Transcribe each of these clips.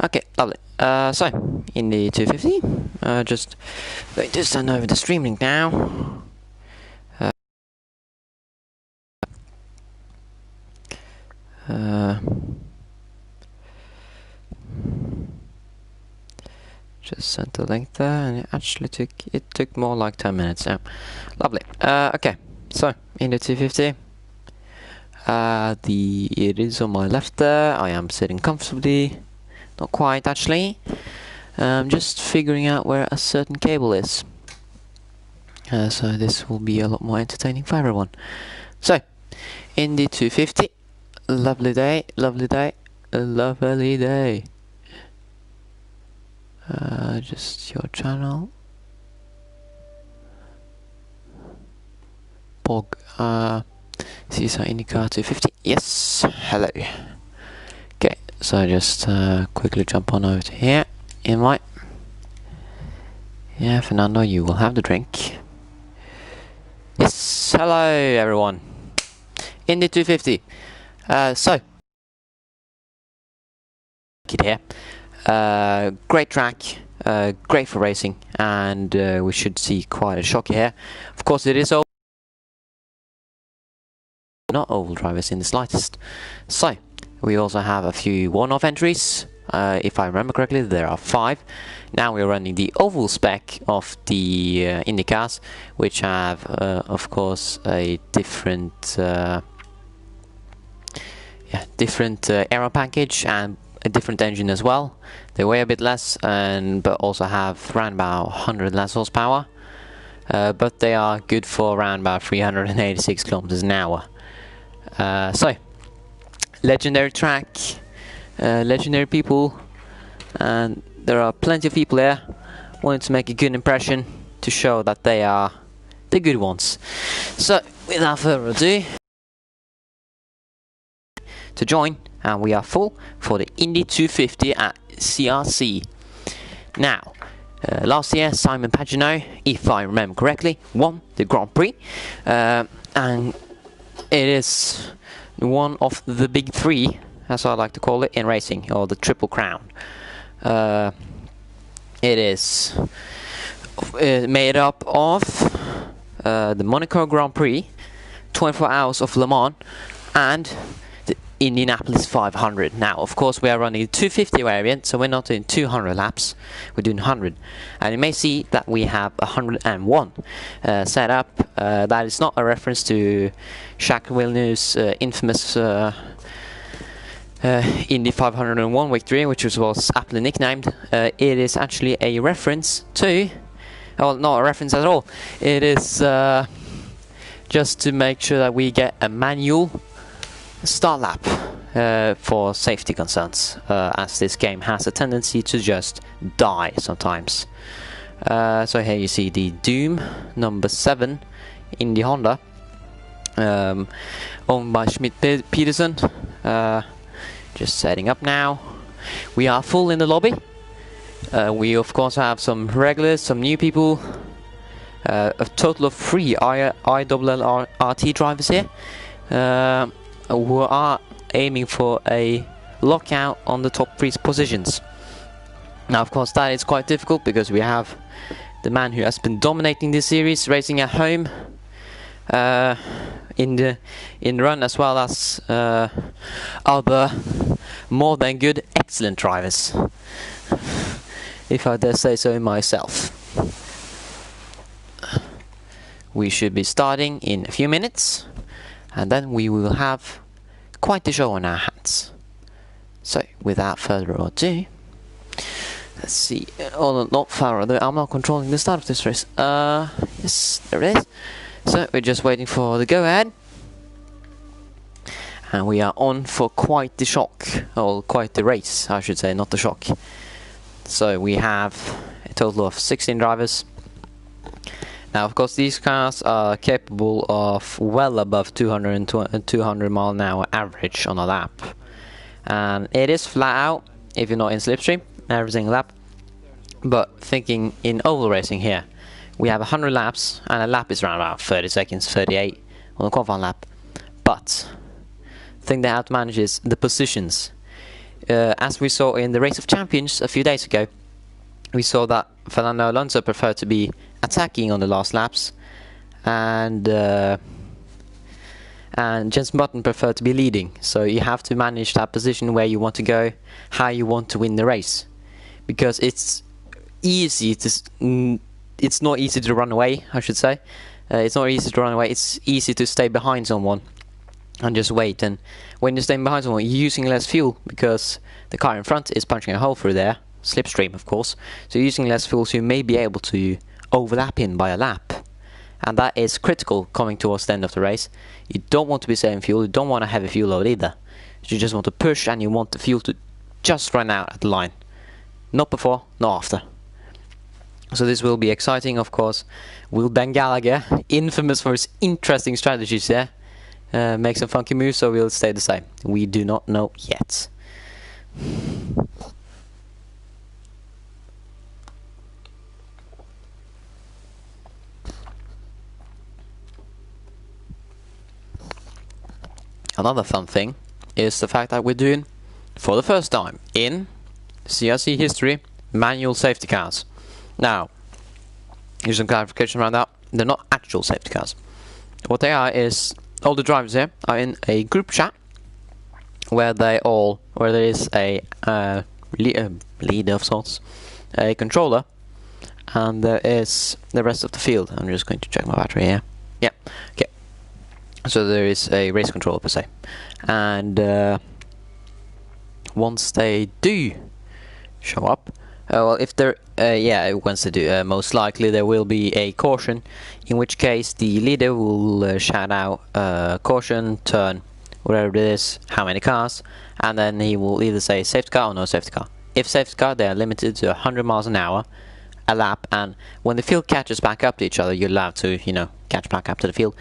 Okay, lovely. So, Indy 250. Just going to send over the stream link now. Just sent the link there, and it actually took more like 10 minutes. So, lovely. Okay, so Indy 250. It is on my left there. I am sitting comfortably. Not quite actually. Just figuring out where a certain cable is. So this will be a lot more entertaining for everyone. So, Indy 250. Lovely day, lovely day, a lovely day. Just your channel. Bog. This is our indycar 250. Yes, hello. Okay, so just quickly jump on over to here. Invite. Yeah, Fernando, you will have the drink. Yes, hello everyone. Indy 250. So, it here. Great track, great for racing, and we should see quite a shock here. Of course, it is not oval drivers in the slightest. So, we also have a few one-off entries. If I remember correctly, there are 5. Now we're running the oval spec of the indycars, which have, of course, a different aero package and a different engine as well. They weigh a bit less, but also have around about 100 less horsepower. But they are good for around about 386 kilometers an hour. So, legendary track, legendary people, and there are plenty of people there wanting to make a good impression to show that they are the good ones. So, without further ado, to join, and we are full for the Indy 250 at CRC. Now, last year Simon Pagenaud, if I remember correctly, won the Grand Prix, and it is one of the big 3, as I like to call it, in racing, or the Triple Crown. It is made up of the Monaco Grand Prix, 24 Hours of Le Mans, and the Indianapolis 500. Now, of course, we are running the 250 variant, so we're not doing 200 laps, we're doing 100. And you may see that we have 101 set up. That is not a reference to Jacques Villeneuve's infamous Indy 501 victory, which was aptly nicknamed. It is actually a reference to, well, not a reference at all. It is just to make sure that we get a manual start lap for safety concerns, as this game has a tendency to just die sometimes. So here you see the Doom number 7 in the Honda, owned by Schmidt-Peterson. Just setting up now. We are full in the lobby. We of course have some regulars, some new people, a total of 3 IRRT drivers here, who are aiming for a lockout on the top 3 positions. Now, of course, that is quite difficult because we have the man who has been dominating this series, racing at home, in the run, as well as other more than good, excellent drivers, if I dare say so myself. We should be starting in a few minutes, and then we will have quite the show on our hands. So, without further ado, let's see. Oh, not further ado, I'm not controlling the start of this race. Yes, there it is. So, we're just waiting for the go-ahead. And we are on for quite the shock, or quite the race, I should say, not the shock. So, we have a total of 16 drivers. Now, of course, these cars are capable of well above 200 mile an hour average on a lap. And it is flat out, if you're not in slipstream, every single lap. But thinking in oval racing here, we have 100 laps, and a lap is around about 30 seconds, 38 on a qualifying lap. But the thing they have to manage is the positions. as we saw in the Race of Champions a few days ago, we saw that Fernando Alonso preferred to be attacking on the last laps, and Jenson Button preferred to be leading. So you have to manage that position, where you want to go, how you want to win the race, because it's easy to it's not easy to run away, I should say. It's not easy to run away. It's easy to stay behind someone and just wait. And when you're staying behind someone, you're using less fuel because the car in front is punching a hole through there, slipstream of course. So you're using less fuel, so you may be able to overlap him by a lap, and that is critical coming towards the end of the race. You don't want to be saving fuel. You don't want a heavy fuel load either. You just want to push, and you want the fuel to just run out at the line, not before, not after. So this will be exciting, of course. Will Ben Gallagher, infamous for his interesting strategies there, make some funky moves, or will it stay the same? We do not know yet. Another fun thing is the fact that we're doing, for the first time in CRC history, manual safety cars. Now, here's some clarification around that. They're not actual safety cars. What they are is, all the drivers here are in a group chat where there is a leader of sorts, a controller, and there is the rest of the field. I'm just going to check my battery here. Yeah, okay. So there is a race controller per se, and once they do show up, well, if they're once they do, most likely there will be a caution, in which case the leader will shout out caution, turn, whatever it is, how many cars, and then he will either say safety car or no safety car. If safety car, they are limited to 100 miles an hour a lap, and when the field catches back up to each other, you're allowed to, catch back up to the field.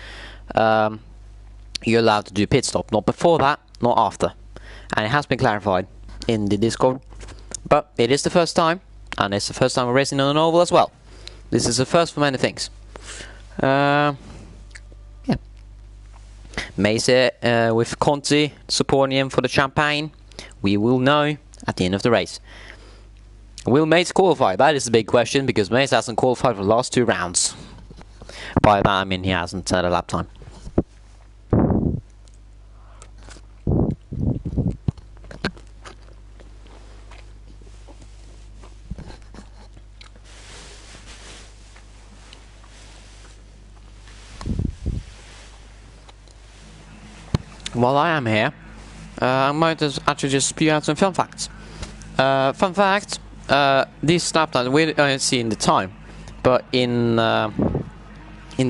You're allowed to do pit stop, not before that, not after. And it has been clarified in the Discord, but it is the first time, and it's the first time we're racing on an oval as well. This is the first for many things. Yeah. Mesa with Conti supporting him for the champagne. We will know at the end of the race. Will Mace qualify? That is the big question, because Mace hasn't qualified for the last 2 rounds. By that I mean he hasn't had a lap time. While I am here, I might actually just spew out some fun facts. Fun fact, these lap times we don't see in the time, but in the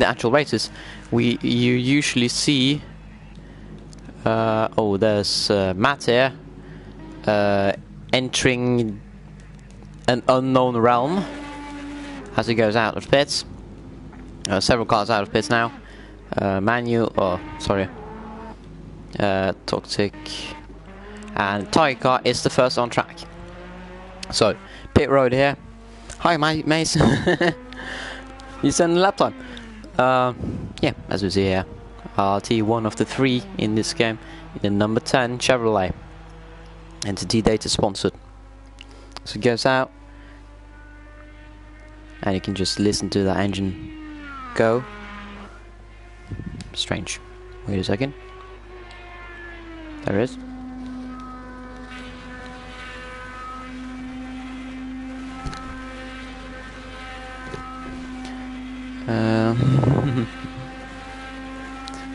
actual races, you usually see. There's Matt here, entering an unknown realm as he goes out of pits. Several cars out of pits now. Toxic, and Tiger Car is the first on track. So, pit road here. Hi, Mace. You send a lap time. Yeah, as we see here, RT one of the 3 in this game, in the number 10 Chevrolet. Entity data sponsored. So it goes out, and you can just listen to that engine go. Strange. Wait a second. There it is.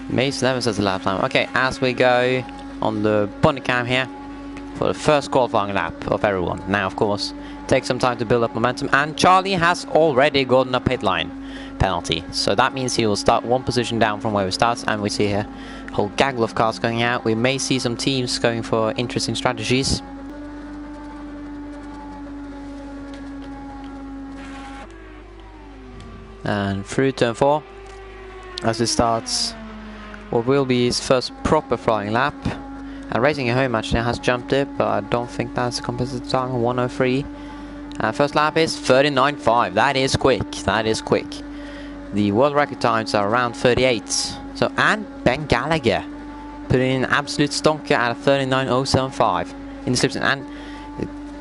Mace never says a lap time. Okay, as we go on the bonnet cam here for the first qualifying lap of everyone. Now, of course, take some time to build up momentum, and Charlie has already gotten a pit line penalty. So that means he will start 1 position down from where we start, and we see here a whole gaggle of cars going out. We may see some teams going for interesting strategies. And through turn 4, as he starts what will be his first proper flying lap. And Racing at Home actually has jumped it, but I don't think that's a competitive time, 103. First lap is 39.5. That is quick. That is quick. The world record times are around 38. So, and Ben Gallagher putting in an absolute stonker at a 39.075. in the slipstream.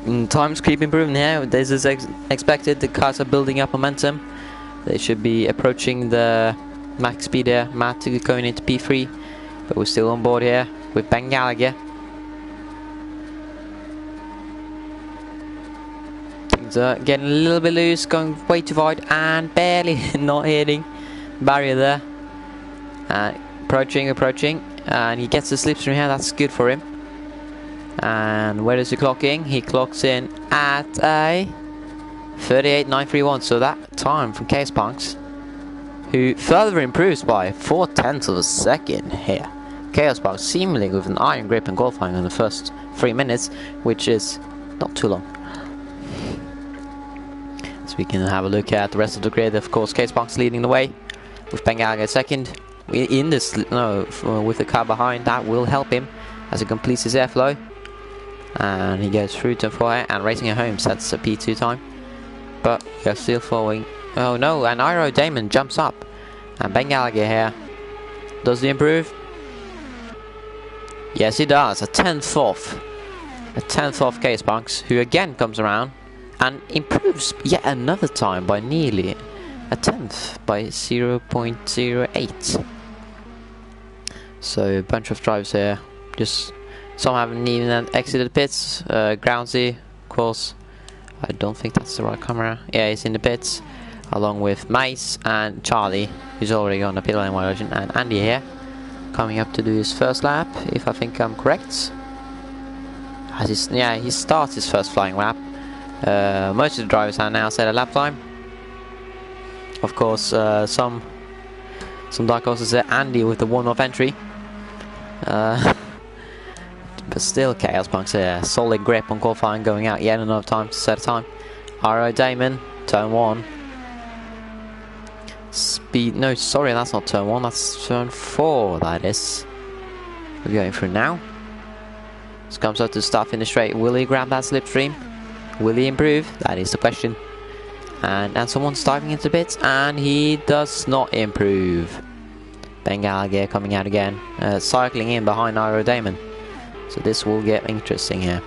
And times keep improving here. This is expected. The cars are building up momentum. They should be approaching the max speed here. Matt going into P3, but we're still on board here with Ben Gallagher. Things are getting a little bit loose, going way too wide and barely not hitting barrier there. Approaching, and he gets the slipstream here. That's good for him. And where is he clocking? He clocks in at a 38.931. So that time from Chaos Punks, who further improves by 0.4 of a second here. Chaos Punks seemingly with an iron grip and qualifying in the first 3 minutes, which is not too long. So we can have a look at the rest of the grid. Of course, Chaos Punks leading the way with Ben Gallagher second. In this, with the car behind, that will help him as he completes his airflow. And he goes through to 4 and racing at home sets a P2 time. But we are still following. Oh no, and Iro Damon jumps up. And Ben Gallagher here. Does he improve? Yes, he does. A 10th off. A 10th off Chaos Punks, who again comes around and improves yet another time by nearly a 10th, by 0.08. So a bunch of drivers here. Just some haven't even exited pits. Groundsy, of course. I don't think that's the right camera. Yeah, he's in the pits, along with Mace and Charlie, who's already on the pit lane violation, and Andy here, coming up to do his first lap, if I think I'm correct. Yeah, he starts his first flying lap. Most of the drivers are now set a lap time. Of course, some dark horses there. Andy with the one-off entry. But still, Chaos Punks here. Solid grip on qualifying, going out yet another time to set a time. R.O. Damon, turn 1. Speed, no, sorry, that's not turn 1, that's turn 4, that is. We're going through now. This comes up to start finish straight. Will he grab that slipstream? Will he improve? That is the question. And someone's diving into the pits, and he does not improve. Ben Gallagher coming out again, cycling in behind R.O. Damon. So this will get interesting here.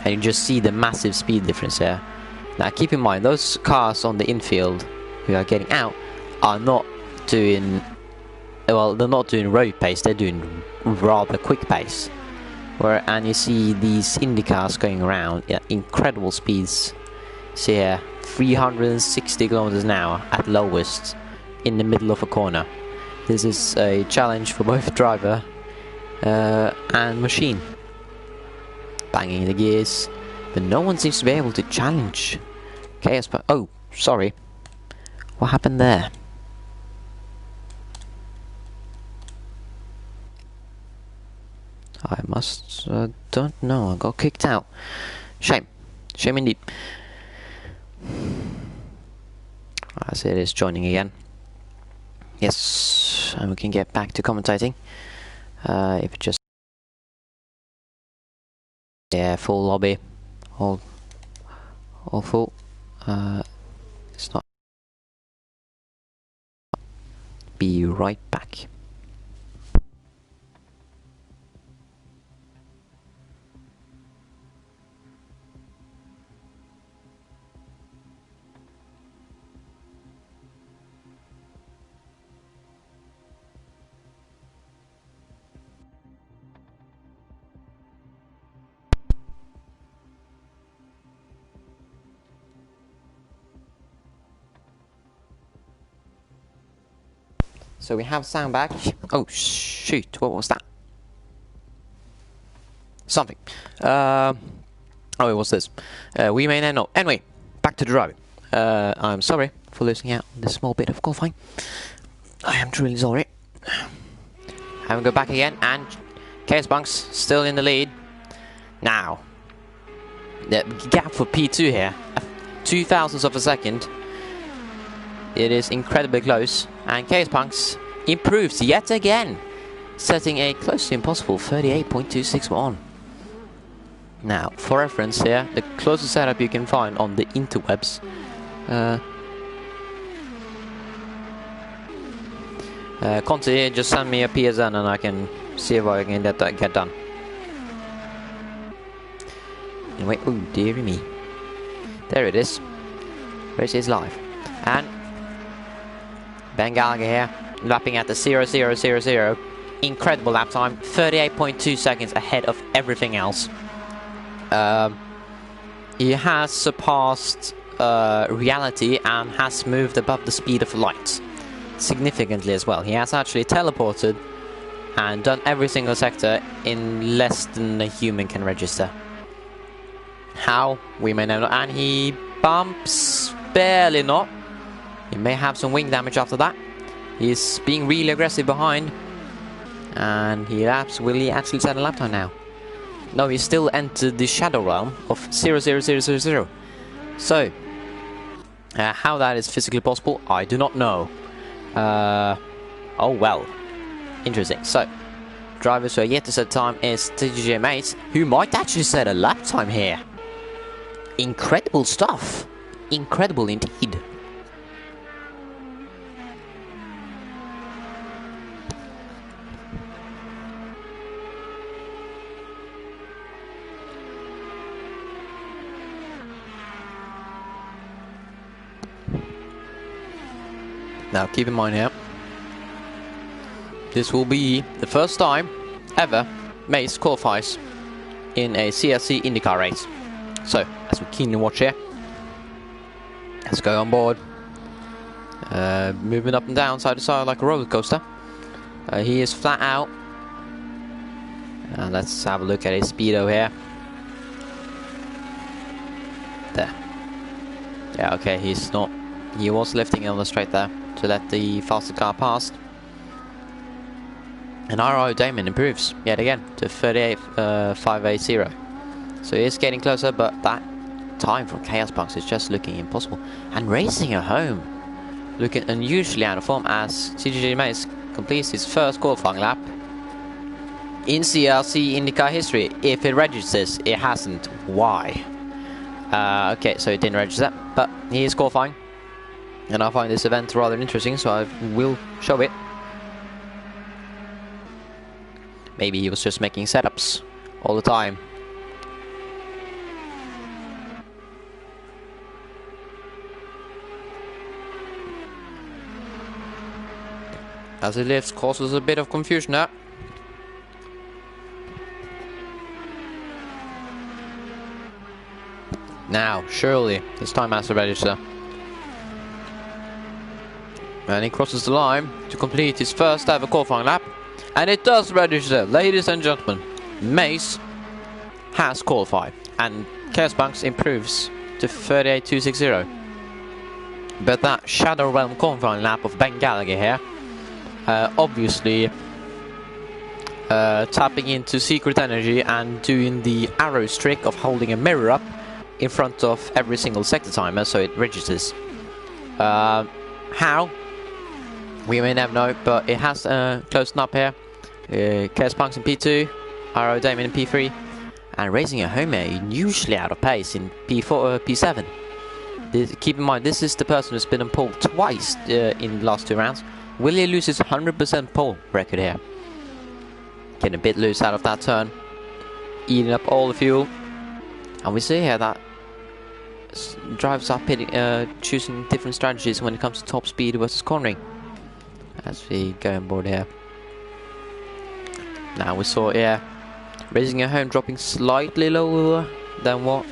And you just see the massive speed difference here. Now keep in mind, those cars on the infield who are getting out are not doing, well, they're not doing road pace, they're doing rather quick pace. And you see these Indy cars going around at incredible speeds. See here, 360 kilometers an hour at lowest in the middle of a corner. This is a challenge for both driver and machine. Banging the gears, but no one seems to be able to challenge Chaos. Oh, sorry, what happened there? I must don't know. I got kicked out. Shame, shame indeed. As it is joining again. Yes, and we can get back to commentating. If it just, yeah, full lobby, all full. It's not. Be right back. So we have sound back. Oh shoot, what was that? Something. Oh, it was this. We may now know. Anyway, back to the driving. I'm sorry for losing out on this small bit of qualifying. I am truly sorry. And we go back again, and Chaos Punks still in the lead. Now, the gap for P2 here, 0.02 of a second. It is incredibly close, and Chaos Punks improves yet again, setting a close to impossible 38.261. Now, for reference here, the closest setup you can find on the interwebs. Conti, just send me a PSN and I can see if I can get that get done. Wait, oh dearie me. There it is. Where's his live? And Ben Gallagher here, lapping at the 0000. Incredible lap time, 38.2 seconds ahead of everything else. He has surpassed reality and has moved above the speed of light significantly as well. He has actually teleported and done every single sector in less than a human can register. How? We may never know. And he bumps, barely not. He may have some wing damage after that. He's being really aggressive behind. And will he actually set a lap time now? No, he still entered the shadow realm of 00000. So, how that is physically possible, I do not know. Oh well. Interesting. So, drivers who are yet to set time is TGJ Mates, who might actually set a lap time here. Incredible stuff. Incredible indeed. Now keep in mind here, this will be the first time ever Mace qualifies in a CRC IndyCar race. So, as we keenly watch here, let's go on board. Moving up and down, side to side like a roller coaster. He is flat out. Let's have a look at his speedo here. There. Yeah, okay, he's not. He was lifting on the straight there to let the faster car pass. And RO Damon improves yet again to 38.580. So he is getting closer, but that time from Chaos Punks is just looking impossible. And racing at home, looking unusually out of form as TGJ Mace completes his first qualifying lap in CRC IndyCar history. If it registers, it hasn't. Why? Okay, so it didn't register, but he is qualifying. And I find this event rather interesting, so I will show it. Maybe he was just making setups all the time. As he lifts, causes a bit of confusion there. Now, surely, this time has to register. And he crosses the line to complete his first ever qualifying lap. And it does register, ladies and gentlemen. Mace has qualified. And Chaos Punks improves to 38.260. But that Shadow Realm qualifying lap of Ben Gallagher here, obviously tapping into secret energy and doing the arrows trick of holding a mirror up in front of every single sector timer so it registers. How? We may never know, but it has closed up here. Chaos Punks in P2, RO Damon in P3, and racing at home here, usually out of pace in P4, P7. Keep in mind, this is the person who's been on pole twice in the last 2 rounds. Will he lose his 100% pole record here? Getting a bit loose out of that turn, eating up all the fuel, and we see here that drivers are choosing different strategies when it comes to top speed versus cornering. As we go on board here. Now we saw here, racing at home dropping slightly lower than what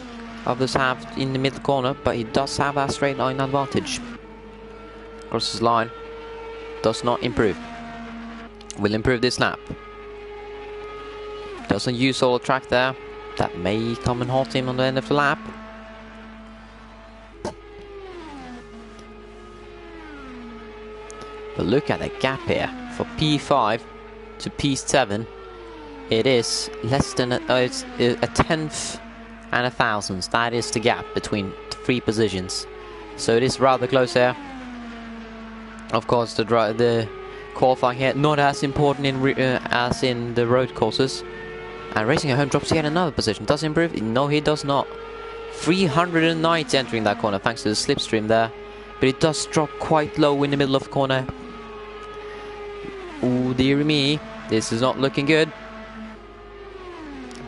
others have in the middle corner, but he does have that straight line advantage. Crosses line, does not improve. Will improve this lap. Doesn't use all the track there. That may come and halt him on the end of the lap. But look at the gap here. For P5 to P7, it is less than it's a tenth and a thousandth. That is the gap between 3 positions. So it is rather close here. Of course, the qualifying here not as important as in the road courses. And racing at home drops yet another position. Does he improve? No, he does not. 390 entering that corner thanks to the slipstream there. But it does drop quite low in the middle of the corner. Ooh, dear me, this is not looking good.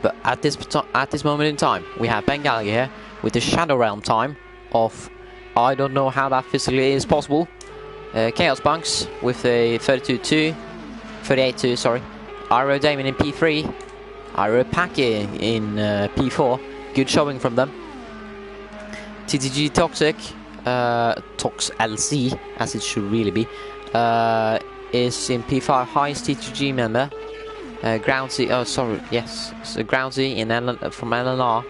But at this moment in time, we have Ben Gallagher here with the Shadow Realm time of, I don't know how that physically is possible. Chaos Bunks with a 38-2, sorry. Iro Damon in P3, Iro Paki in P4. Good showing from them. TTG Toxic, Tox LC as it should really be, is in P5, highest TTG member. Groundsy, so Groundsy in from NLR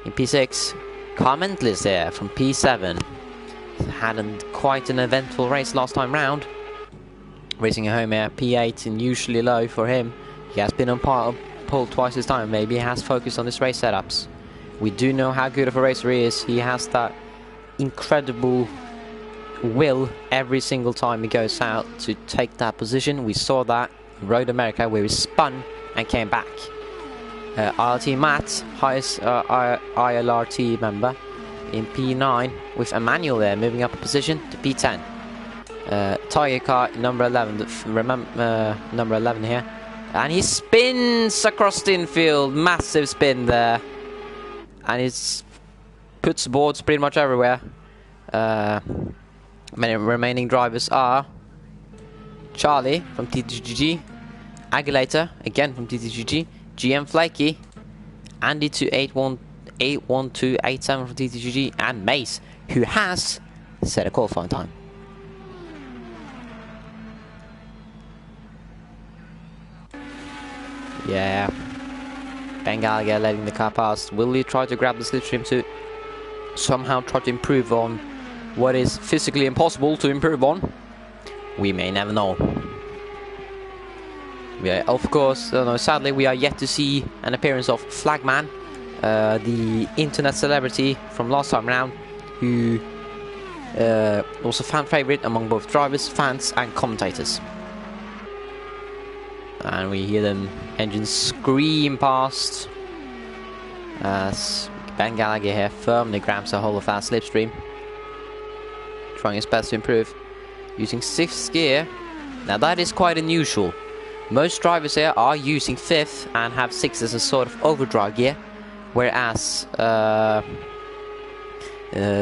in P6. Commentless there from P7. Had quite an eventful race last time round. Racing a home here, P8 and usually low for him. He has been on pole twice this time. Maybe he has focused on his race setups. We do know how good of a racer he is. He has that incredible will every single time he goes out to take that position. We saw that in Road America where he spun and came back. ILT Matt, highest ILRT member in P9 with Emmanuel there moving up a position to P10. Tiger Car number 11, remember number 11 here, and he spins across the infield, massive spin there, and he puts boards pretty much everywhere. Many remaining drivers are Charlie from TTGG, Aguilator again from TTGG, GM Flaky, Andy 81287 from TTGG, and Mace, who has set a qualifying time. Yeah, Ben Gallagher letting the car pass. Will he try to grab the slipstream to somehow try to improve on what is physically impossible to improve on? We may never know. Yeah, of course, sadly we are yet to see an appearance of Flagman, the internet celebrity from last time round, who was a fan favorite among both drivers, fans and commentators. And we hear them engines scream past as Ben Gallagher here firmly grabs a hold of that slipstream, trying his best to improve using 6th gear. Now that is quite unusual. Most drivers here are using 5th and have 6 as a sort of overdrive gear, whereas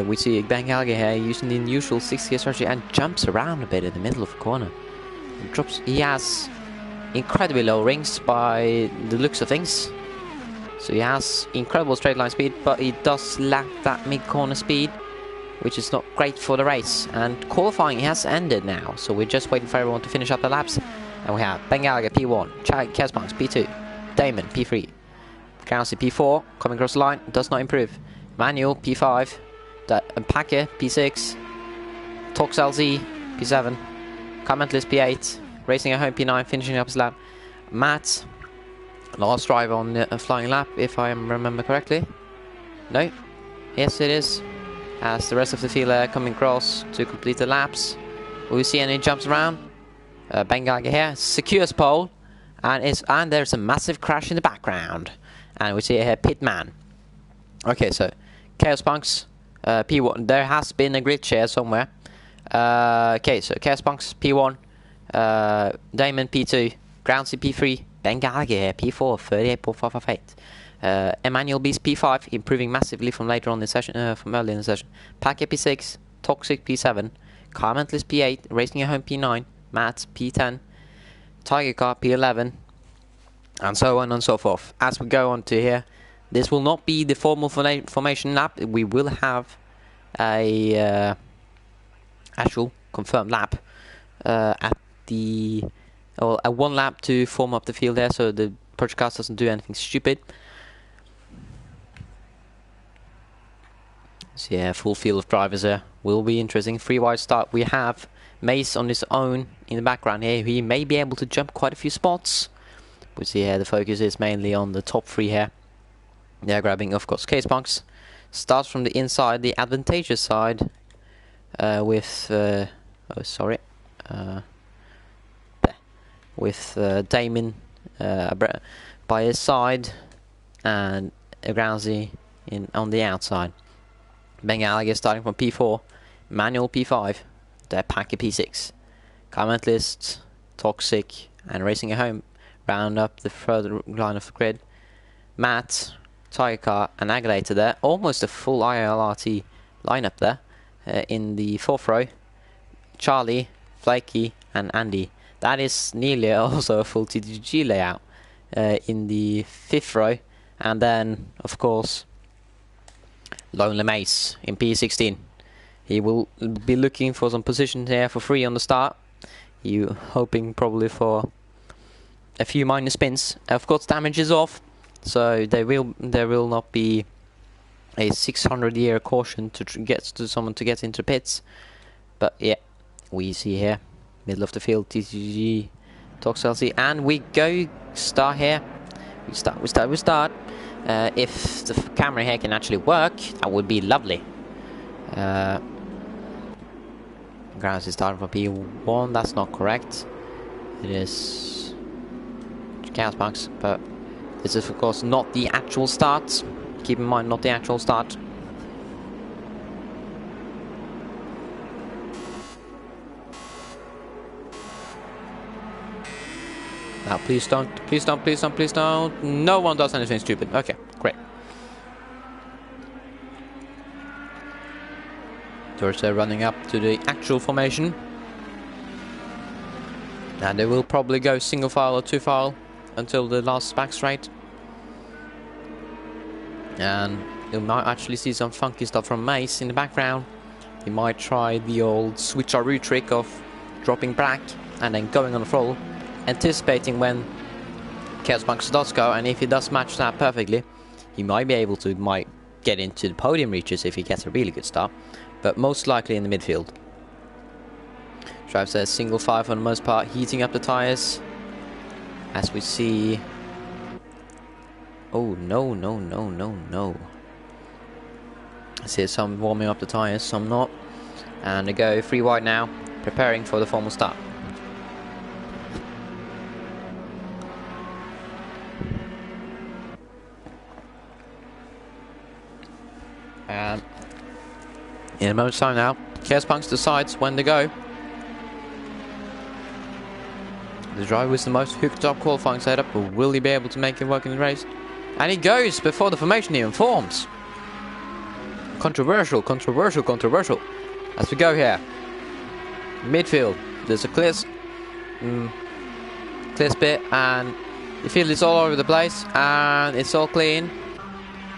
we see Ben Gallagher here using the unusual 6th gear strategy and jumps around a bit in the middle of the corner. He has incredibly low rings by the looks of things, so he has incredible straight line speed, but he does lack that mid corner speed, which is not great for the race. And qualifying has ended now, so we're just waiting for everyone to finish up the laps. And we have Ben Gallagher P1, Chad Kesbanks P2, Damon P3, Groundsy P4 coming across the line, does not improve. Manuel P5, Packer P6, Tox LZ P7, Commentless P8, Racing at Home P9, finishing up his lap. Matt, last drive on a flying lap, if I remember correctly. No? Yes, it is. As the rest of the field are coming across to complete the laps. Will we see any jumps around? Ben Gallagher here secures pole, and there's a massive crash in the background. And we see here Pitman. Okay, so Chaos Punks P1. There has been a glitch here somewhere. Okay, so Chaos Punks P1. Damon P2, Groundsy P3, Ben Gallagher here P4, 38.458. Emmanuel Beast P5, improving massively from later on in the session, from early in the session. Packer P6, Toxic P7, Commentless P8, Racing at Home P9, Matt P10, Tiger Car P11, and so on and so forth. As we go on to here, this will not be the formal formation lap. We will have a actual confirmed lap at the one lap to form up the field there, so the podcast doesn't do anything stupid. So yeah, full field of drivers there. Will be interesting. 3 wide start. We have Mace on his own in the background here. He may be able to jump quite a few spots. But see here, the focus is mainly on the top 3 here. They're grabbing, of course, Case Punks. Starts from the inside, the advantageous side, with Damon by his side and Groundsy on the outside. Ben Gallagher starting from P4, Manual P5, their Packer P6, Comment List, Toxic, and Racing at Home round up the further line of the grid. Matt, Tiger Car, and Agalator there. Almost a full ILRT lineup there. In the 4th row, Charlie, Flaky, and Andy. That is nearly also a full TTG layout in the 5th row. And then, of course, Lonely Mace in P16. He will be looking for some positions here for free on the start. You hoping probably for a few minor spins. Of course, damage is off, so there will not be a 600-year caution to get to someone to get into pits. But yeah, we see here middle of the field TTG Talk CRC, and we go start here. We start. If the camera here can actually work, that would be lovely. Grounds is starting from P1. That's not correct. It is Chaos Punks, but this is of course not the actual start. Keep in mind, not the actual start. Now, please don't. No one does anything stupid. Okay, great. Towards running up to the actual formation. And they will probably go single file or 2 file until the last back straight. And you might actually see some funky stuff from Mace in the background. He might try the old switcheroo trick of dropping back and then going on the roll, anticipating when Chaos Punks does go, and if he does match that perfectly, he might be able to get into the podium reaches if he gets a really good start, but most likely in the midfield. Drives there single file for the most part, heating up the tires, as we see. Oh no. I see some warming up the tires, some not, and they go 3 wide now, preparing for the formal start. And in a moment's time now, Chaos Punks decides when to go. The driver with the most hooked up qualifying setup, but will he be able to make it work in the race? And he goes before the formation even forms. Controversial. As we go here, midfield, there's a clear spit, and the field is all over the place, and it's all clean.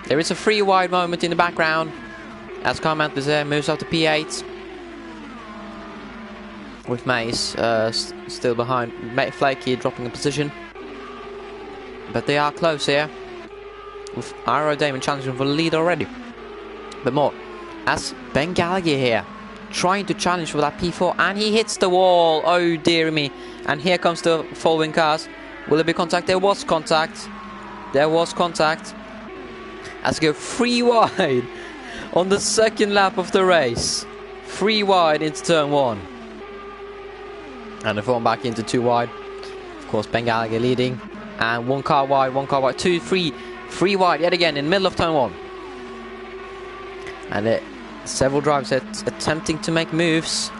There is a 3 wide moment in the background as Carmanthus there moves up to P8 with Mace still behind. Flaky dropping a position, but they are close here with Iro Damon challenging for the lead already. But more as Ben Gallagher here trying to challenge for that P4, and he hits the wall. Oh dear me. And here comes the following cars. Will there be contact? There was contact. As we go 3 wide on the 2nd lap of the race. 3 wide into turn 1. And they form back into 2 wide. Of course, Ben Gallagher leading. And 1 car wide, 2, 3. 3 wide yet again in the middle of turn 1. And several drivers attempting to make moves.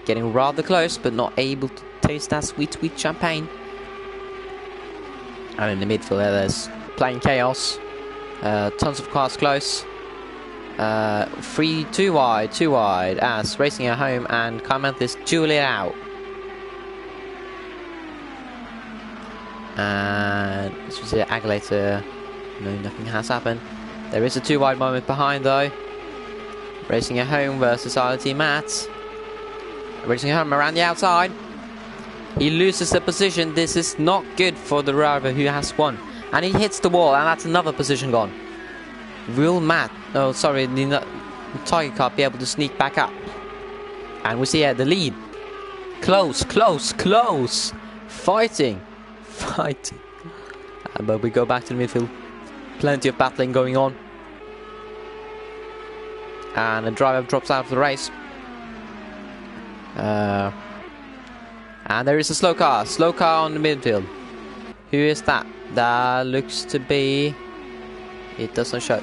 Getting rather close, but not able to taste that sweet champagne. And in the midfield there's plain chaos. Tons of cars close. 2 wide as racing at home, and Carmanthus duel it out. And as we see Agalator, no, nothing has happened. There is a 2 wide moment behind though. Racing at home versus RLT Matt. Racing at home around the outside. He loses the position. This is not good for the driver who has won. And he hits the wall, and that's another position gone. Will Matt, oh sorry, the Tiger Car be able to sneak back up? And we see here the lead. Close. Fighting. But we go back to the midfield. Plenty of battling going on. And the driver drops out of the race. And there is a slow car on the midfield. Who is that? That looks to be... It doesn't show.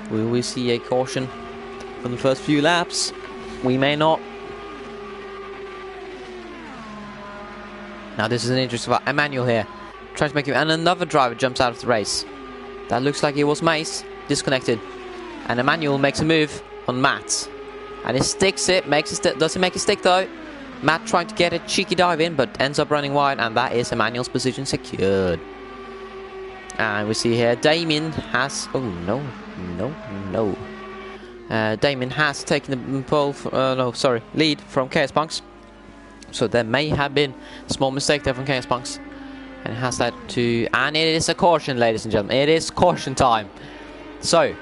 Will we see a caution from the first few laps? We may not. Now this is an interesting one. Emmanuel here trying to make him, and another driver jumps out of the race. That looks like it was Mace, disconnected, and Emmanuel makes a move on Matt, and he sticks it, does he make it stick though? Matt trying to get a cheeky dive in, but ends up running wide, and that is Emmanuel's position secured. And we see here Damien has, oh no, Damien has taken the pole, lead from Chaos Punks. So there may have been a small mistake there from Chaos Punks. And it has led to, and it is a caution, ladies and gentlemen. It is caution time. So,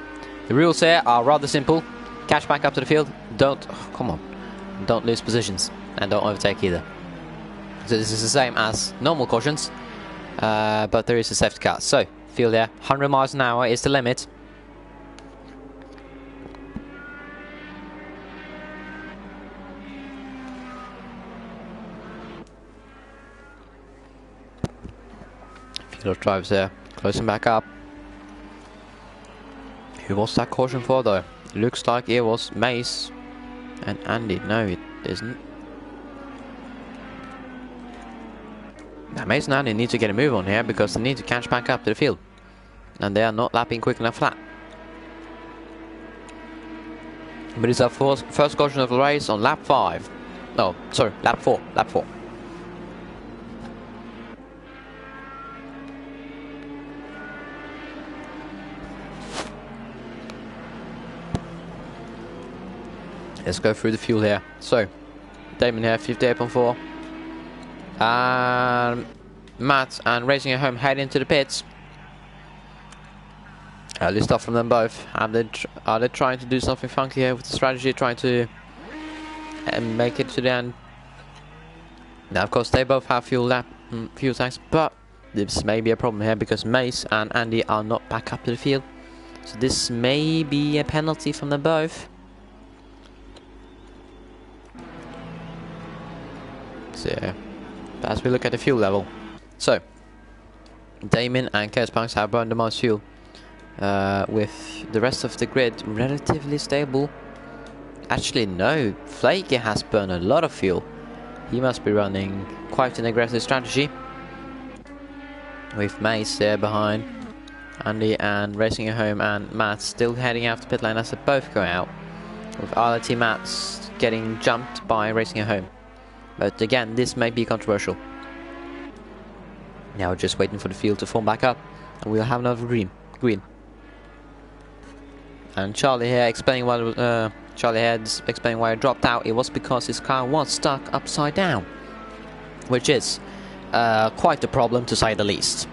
the rules here are rather simple. Catch back up to the field. Don't lose positions. And don't overtake either. So this is the same as normal cautions. But there is a safety car. So, field there, 100 miles an hour is the limit. Field of drivers there, closing back up. Who was that caution for though? Looks like it was Mace and Andy. No, it isn't. Now Mace and Andy need to get a move on here because they need to catch back up to the field. And they are not lapping quick enough for that. But it's our first caution of the race on lap 5. No, sorry, lap 4. Lap 4. Let's go through the fuel here. So, Damon here, 58.4. Matt and Racing at Home head into the pits. Early stuff from them both. Are they trying to do something funky here with the strategy, trying to make it to the end? Now, of course, they both have fuel tanks, but this may be a problem here because Mace and Andy are not back up to the field. So this may be a penalty from them both. So yeah, as we look at the fuel level, so Damon and Chaos Punks have burned the most fuel, with the rest of the grid relatively stable. Actually no, Flaky has burned a lot of fuel. He must be running quite an aggressive strategy, with Mace there behind Andy and Racing at Home and Matt still heading out to pit lane as they both go out, with RLT Matt's getting jumped by Racing at Home. But again, this may be controversial. Now we're just waiting for the field to form back up, and we'll have another green. And Charlie here explaining why why he dropped out. It was because his car was stuck upside down, which is quite a problem to say the least.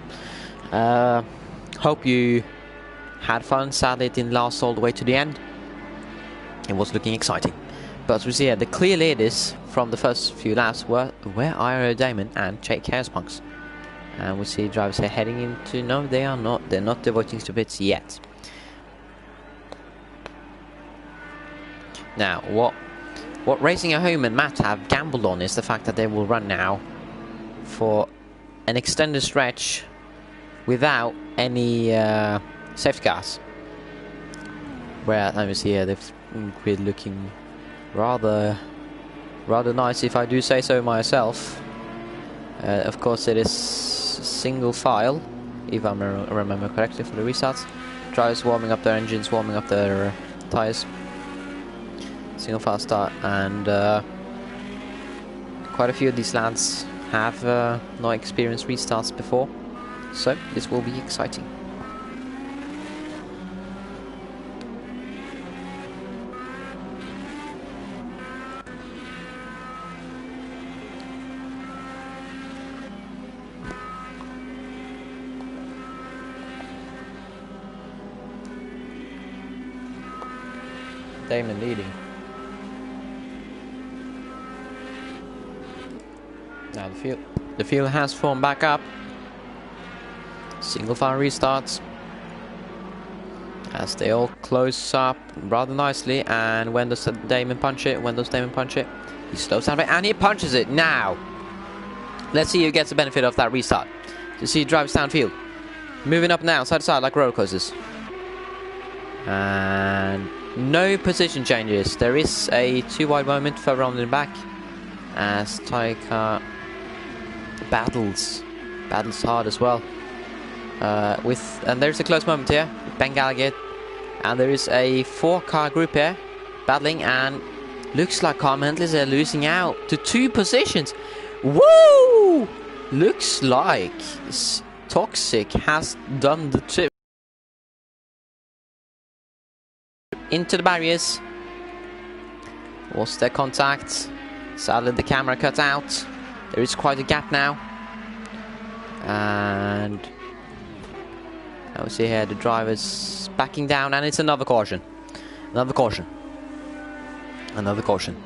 Hope you had fun. Sadly, it didn't last all the way to the end. It was looking exciting. But as we see here, the clear leaders from the first few laps were Iro Damon and Chaos Punks. And we see drivers here heading into... No, they are not. They're not devoting to pits yet. Now, what Racing at Home and Matt have gambled on is the fact that they will run now for an extended stretch without any safety cars. Where, let me see here, the grid looking rather nice, if I do say so myself. Of course, it is single file, if I remember correctly, for the restarts. Drivers warming up their engines, warming up their tires. Single file start, and quite a few of these lads have not experienced restarts before, so this will be exciting. Damon leading. Now the field has formed back up. Single file restarts as they all close up rather nicely. And when does Damon punch it? He slows down a bit and he punches it. Now let's see who gets the benefit of that restart. You see drives downfield, moving up now side to side like roller coasters. And no position changes. There is a too wide moment further on in the back as Tyre car battles hard as well. And there's a close moment here, Ben Gallagher, and there is a 4-car group here battling, and looks like Car Mentalists are losing out to 2 positions. Woo! Looks like Toxic has done the trip into the barriers. Was there contact? Sadly the camera cut out. There is quite a gap now. And I will see here the driver's backing down, and it's another caution. Another caution. Another caution.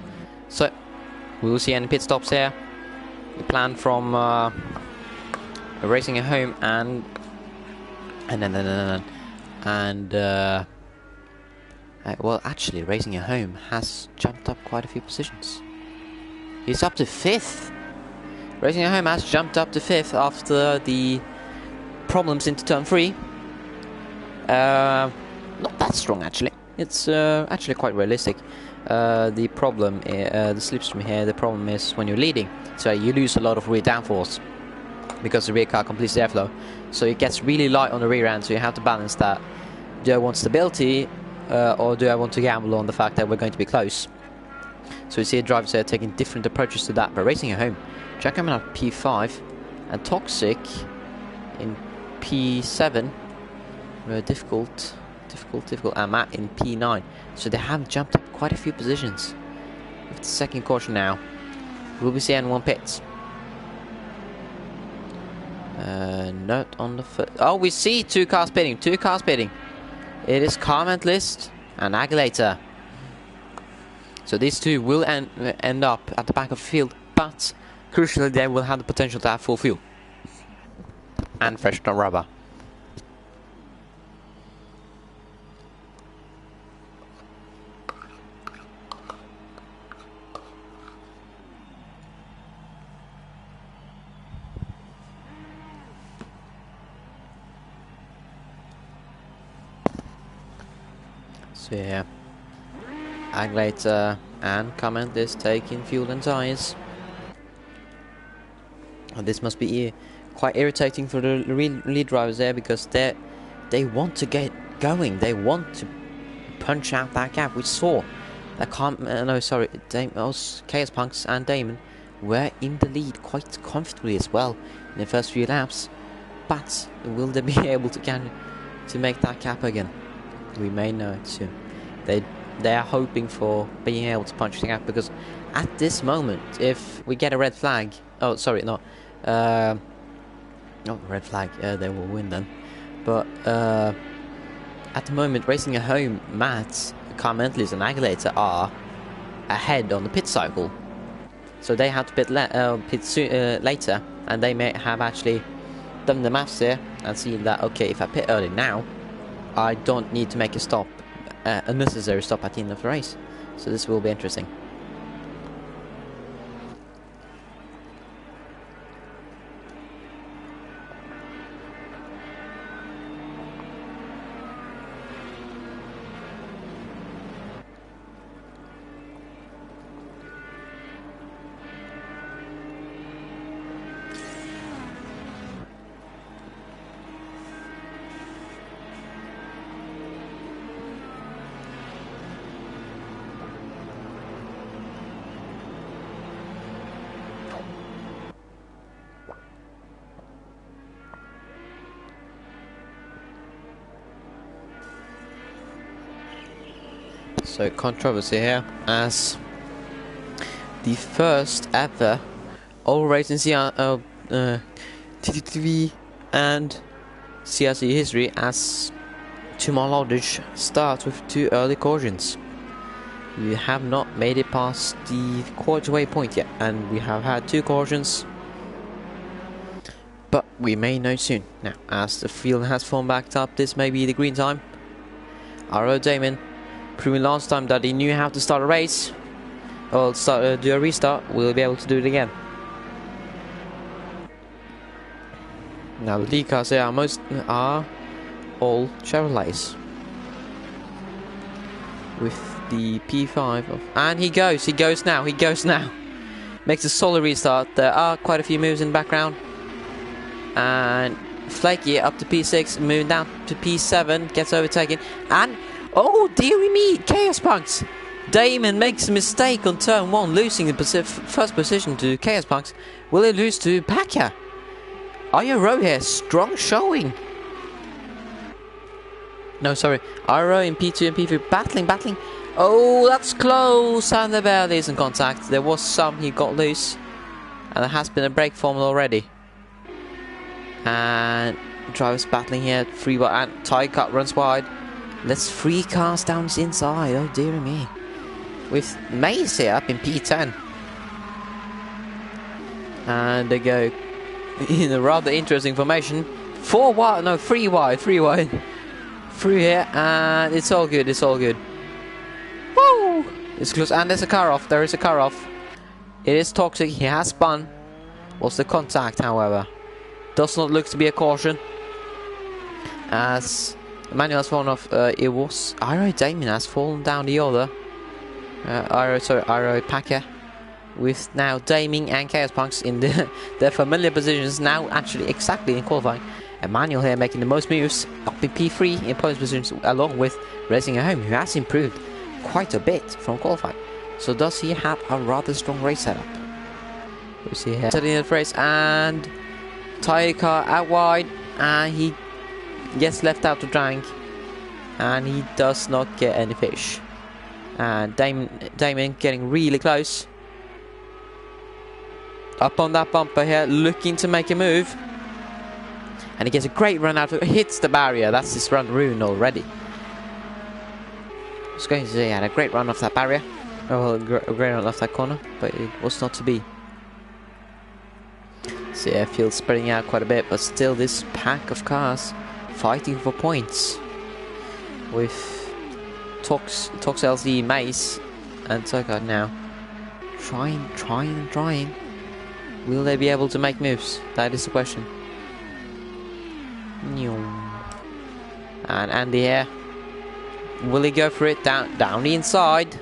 So we will see any pit stops here. The plan from Racing at Home and well, actually, Racing at Home has jumped up quite a few positions. He's up to 5th. Racing at Home has jumped up to 5th after the problems into turn 3. Not that strong, actually. It's actually quite realistic. The problem, the slipstream here, the problem is when you're leading, so you lose a lot of rear downforce because the rear car completes the airflow. So it gets really light on the rear end, so you have to balance that. Do I want stability, or do I want to gamble on the fact that we're going to be close? So you see drivers here taking different approaches to that, but Racing at Home, Jack coming up P5, and Toxic in P7, difficult, and Matt in P9. So they have jumped up quite a few positions. With the second caution now, will we see anyone pits? Not on the foot. Oh, we see 2 cars pitting. It is Car Mentalist and Agulator. So these 2 will end up at the back of the field, but crucially they will have the potential to have full fuel and fresh rubber. So yeah, Agulator and Car Mentalist taking fuel and tyres. And this must be quite irritating for the lead drivers there, because they want to get going. They want to punch out that gap. We saw that Chaos Punks and Damon were in the lead quite comfortably as well in the first few laps. But will they be able to make that gap again? We may know it soon. They are hoping for being able to punch the gap, because at this moment, if we get a red flag, not red flag, they will win then. But at the moment, Racing at Home, Matt, Car Mentalist and Agulator are ahead on the pit cycle, so they have to pit later, and they may have actually done the maths here and seen that, okay, if I pit early now, I don't need to make a stop, a necessary stop at the end of the race. So this will be interesting. So controversy here, as the first ever all racing TTV and CRC history, as to my knowledge, starts with 2 early cautions. We have not made it past the quarterway point yet, and we have had 2 cautions, but we may know soon. Now, as the field has formed back up, this may be the green time. R.O. Damon, proving last time that he knew how to start a race, or do a restart, we'll be able to do it again. Now the decars here are all Chevrolets, with the P5 of, and he goes now. makes a solid restart. There are quite a few moves in the background. And Flaky up to P6, moving down to P7, gets overtaken. And, oh dearie me, Chaos Punks! Damon makes a mistake on turn 1, losing the first position to Chaos Punks. Will he lose to Paka? IRO here, strong showing. No, sorry, IRO in P2 and P3, battling. Oh, that's close, and the barely is in contact. There was some, he got loose. And there has been a break formed already. And drivers battling here, free wide, and Tiger Cut runs wide. Let's 3 cars down the inside, oh dear me. With Mace here up in P10. And they go in a rather interesting formation. 4 wide, no, 3 wide. Through here, and it's all good. Woo! It's close, and there's a car off. There is a car off. It is toxic. He has spun. Was the contact, however? Does not look to be a caution. As Emmanuel has fallen off. It was Iro Damien has fallen down the other. Iro Packer. With now Damien and Chaos Punks in their familiar positions. Now actually exactly in qualifying. Emmanuel here making the most moves. Up in P3 in podium positions along with Racing at Home, who has improved quite a bit from qualifying. So does he have a rather strong race setup? We see here setting the race, and Tiger Car out wide, and he gets left out to drink, and he does not get any fish. And Damien getting really close. Up on that bumper here, looking to make a move. And he gets a great run out, hits the barrier. That's his run ruined already. I was going to say he had a great run off that barrier. Oh, well, a great run off that corner, but it was not to be. So yeah, field spreading out quite a bit, but still this pack of cars fighting for points. With Tox LZ, Mace, and Toka now trying. Will they be able to make moves? That is the question. And Andy here. Will he go for it? Down the inside.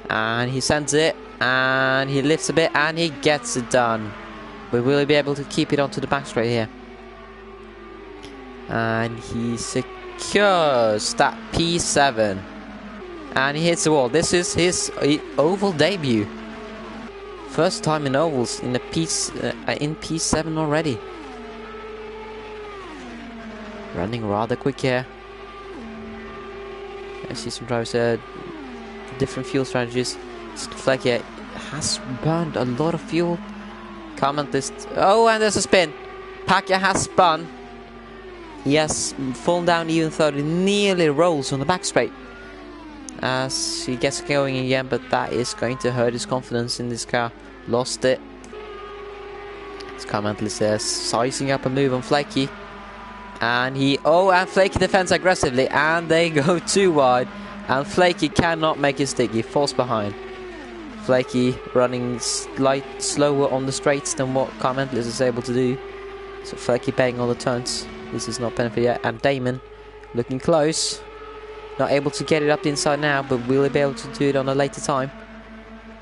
And he sends it. And he lifts a bit. And he gets it done. But will he be able to keep it onto the back straight here? And he secures that P7. And he hits the wall. This is his oval debut. First time in ovals in P7 already. Running rather quick here. I see some drivers different fuel strategies. Flag here has burned a lot of fuel. Comment list. Oh, and there's a spin. Pacquiao has spun. He has fallen down even though he nearly rolls on the back straight. As he gets going again, but that is going to hurt his confidence in this car. Lost it. His comment list says sizing up a move on Flaky. And and Flaky defends aggressively, and they go too wide, and Flaky cannot make it stick. He falls behind. Flaky running slower on the straights than what Carmentless is able to do. So Flaky paying all the turns. This is not benefit yet. And Damon looking close. Not able to get it up the inside now, but will he be able to do it on a later time?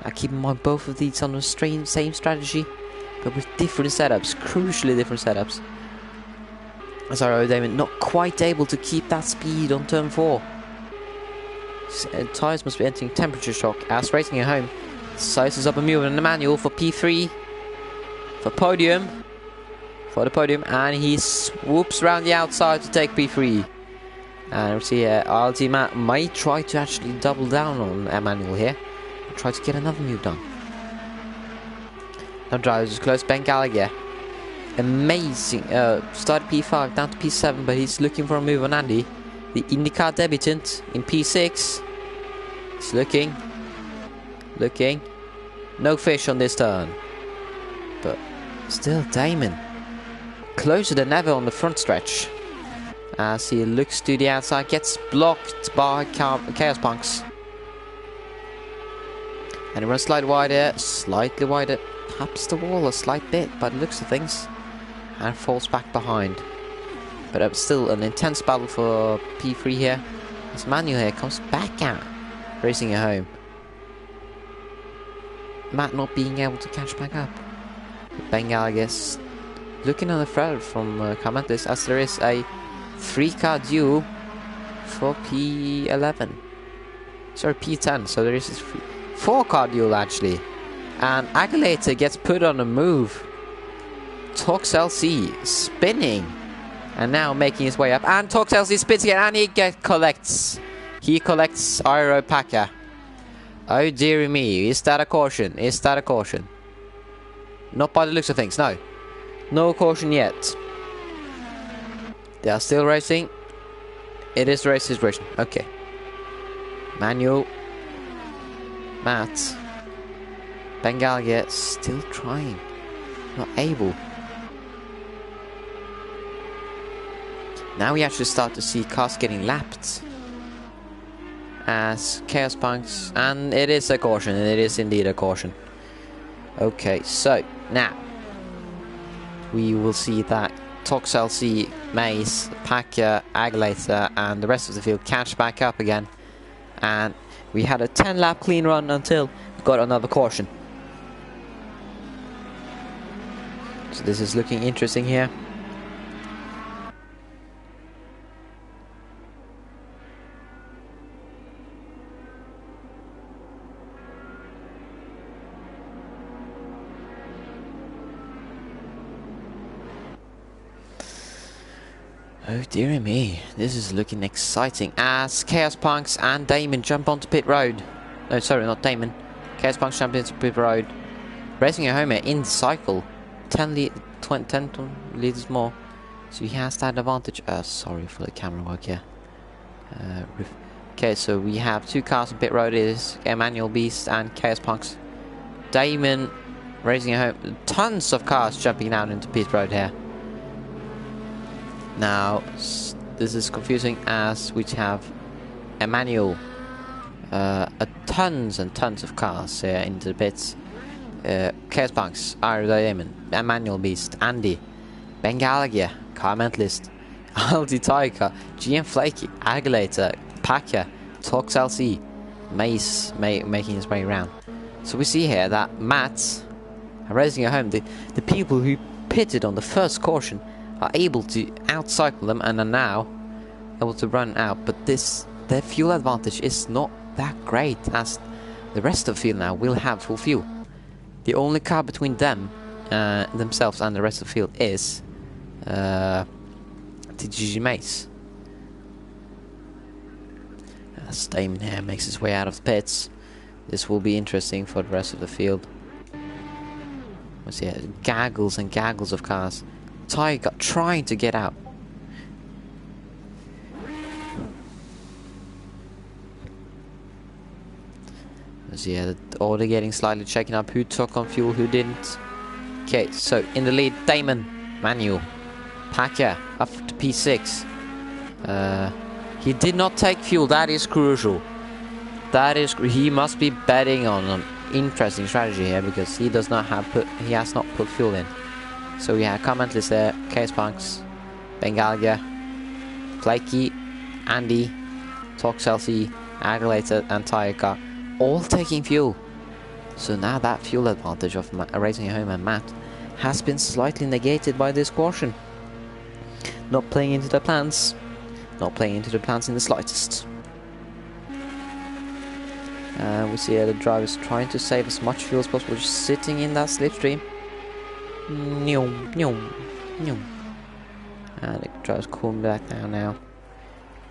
I keep in mind both of these on the same strategy, but with different setups, crucially different setups. Sorry, Damon not quite able to keep that speed on turn 4. Tyres must be entering temperature shock as Racing at Home sizes up a move in the manual for P3 for the podium, and he swoops around the outside to take P3. And we see here RLT might try to actually double down on Emmanuel here and try to get another move done. Now drivers is close. Ben Gallagher, amazing, started P5 down to P7, but he's looking for a move on Andy, the IndyCar debutant in P6. He's looking, no fish on this turn, but still Damon closer than ever on the front stretch as he looks to the outside, gets blocked by Chaos Punks, and he runs slightly wider, taps the wall a slight bit by the looks of things, and falls back behind. But still an intense battle for P3 here. As Manuel here comes back out, Racing at Home. Matt not being able to catch back up. Bengal, I guess, looking on the thread from comment list, as there is a 3-car duel for P11. Sorry, P10. So there is a 4-car duel actually, and Agulator gets put on a move. Tox LC spinning, and now making his way up. And Tox LC spins again, and he collects. He collects Aero Packer. Oh dear me, is that a caution? Is that a caution? Not by the looks of things, no. No caution yet. They are still racing. It is race situation. Okay. Manuel. Matt. Bengalia still trying. Not able. Now we actually start to see cars getting lapped. As Chaos Punks, and it is a caution, and it is indeed a caution. Okay, so now we will see that Tox LC, Mace, Packer, Agulator, and the rest of the field catch back up again. And we had a 10-lap clean run until we got another caution. So this is looking interesting here. Oh dear me, this is looking exciting as Chaos Punks and Damon jump onto pit road. No, sorry, not Damon. Chaos Punks jump into pit road. Racing a Homer in the cycle. 10 litres more. So he has that advantage. Sorry for the camera work here. Okay, so we have 2 cars on pit road. It is Emmanuel Beast and Chaos Punks. Damon racing a Homer. Tons of cars jumping out into pit road here. Now, this is confusing as we have Emmanuel, tons and tons of cars into the pits. Chaos Punks, Damon, Emmanuel Beast, Andy, Bengalagia, Car Mentalist, Aldi Tiger, GM Flaky, Agulator, Packer, Tox LC, Mace making his way around. So we see here that Matt, racing at home, the people who pitted on the first caution are able to outcycle them and are now able to run out, but their fuel advantage is not that great as the rest of the field now will have full fuel. The only car between them themselves and the rest of the field is the GG Mace. As Damon here makes his way out of the pits, this will be interesting for the rest of the field. Let's see, gaggles and gaggles of cars. Tiger trying to get out. So yeah, the order getting slightly checking up who took on fuel, who didn't. Okay, so in the lead, Damon, Manuel, Packer up to P6. He did not take fuel. That is crucial. He must be betting on an interesting strategy here because he has not put fuel in. So we have comment list there, Chaos Punks, Bengalia, Flaky, Andy, Tox LC, Agulator and Tiger all taking fuel. So now that fuel advantage of racing home and Matt has been slightly negated by this caution. Not playing into the plans. Not playing into the plans in the slightest. We see the drivers trying to save as much fuel as possible, just sitting in that slipstream. And the driver's cooling back down now.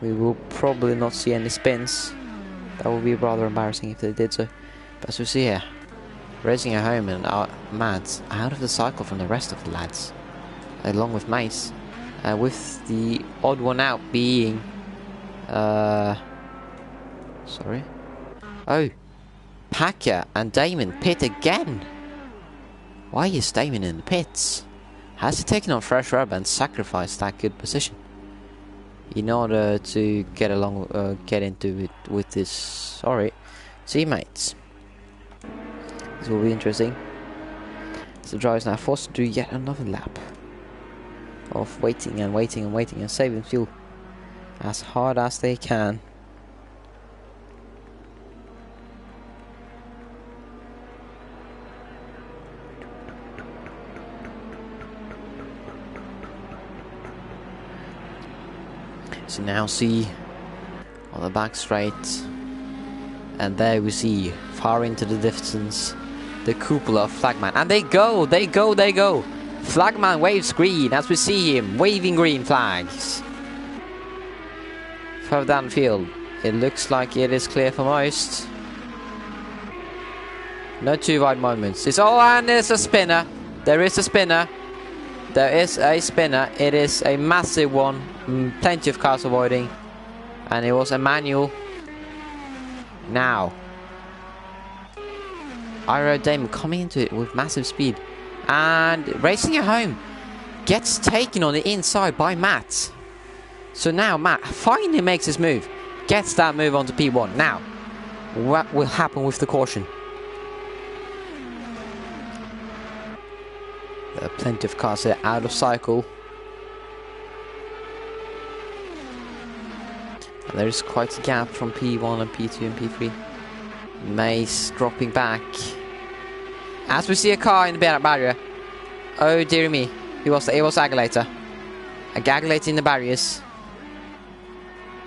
We will probably not see any spins. That would be rather embarrassing if they did so. But as we see here, racing at home and Mads out of the cycle from the rest of the lads, along with Mace, with the odd one out being sorry. Oh, Packer and Damon pit again. Why is Damon in the pits? Has he taken on fresh rubber and sacrificed that good position in order to get into it with his teammates? This will be interesting. So the driver is now forced to do yet another lap of waiting and saving fuel as hard as they can. So now see on the back straight, and there we see far into the distance the cupola of Flagman, and they go. Flagman waves green as we see him waving green flags. Further down the field, it looks like it is clear for most. No too wide moments. It's and there's a spinner. There is a spinner. It is a massive one. Plenty of cars avoiding, and it was a manual. Now, Aerodame coming into it with massive speed, and racing it home gets taken on the inside by Matt. So now Matt finally makes his move, gets that move onto P1. Now, what will happen with the caution? There are plenty of cars here out of cycle. And there is quite a gap from P1 and P2 and P3. Mace dropping back. As we see a car in the barrier. Oh dear me. It was Agulator. A Agulator in the barriers.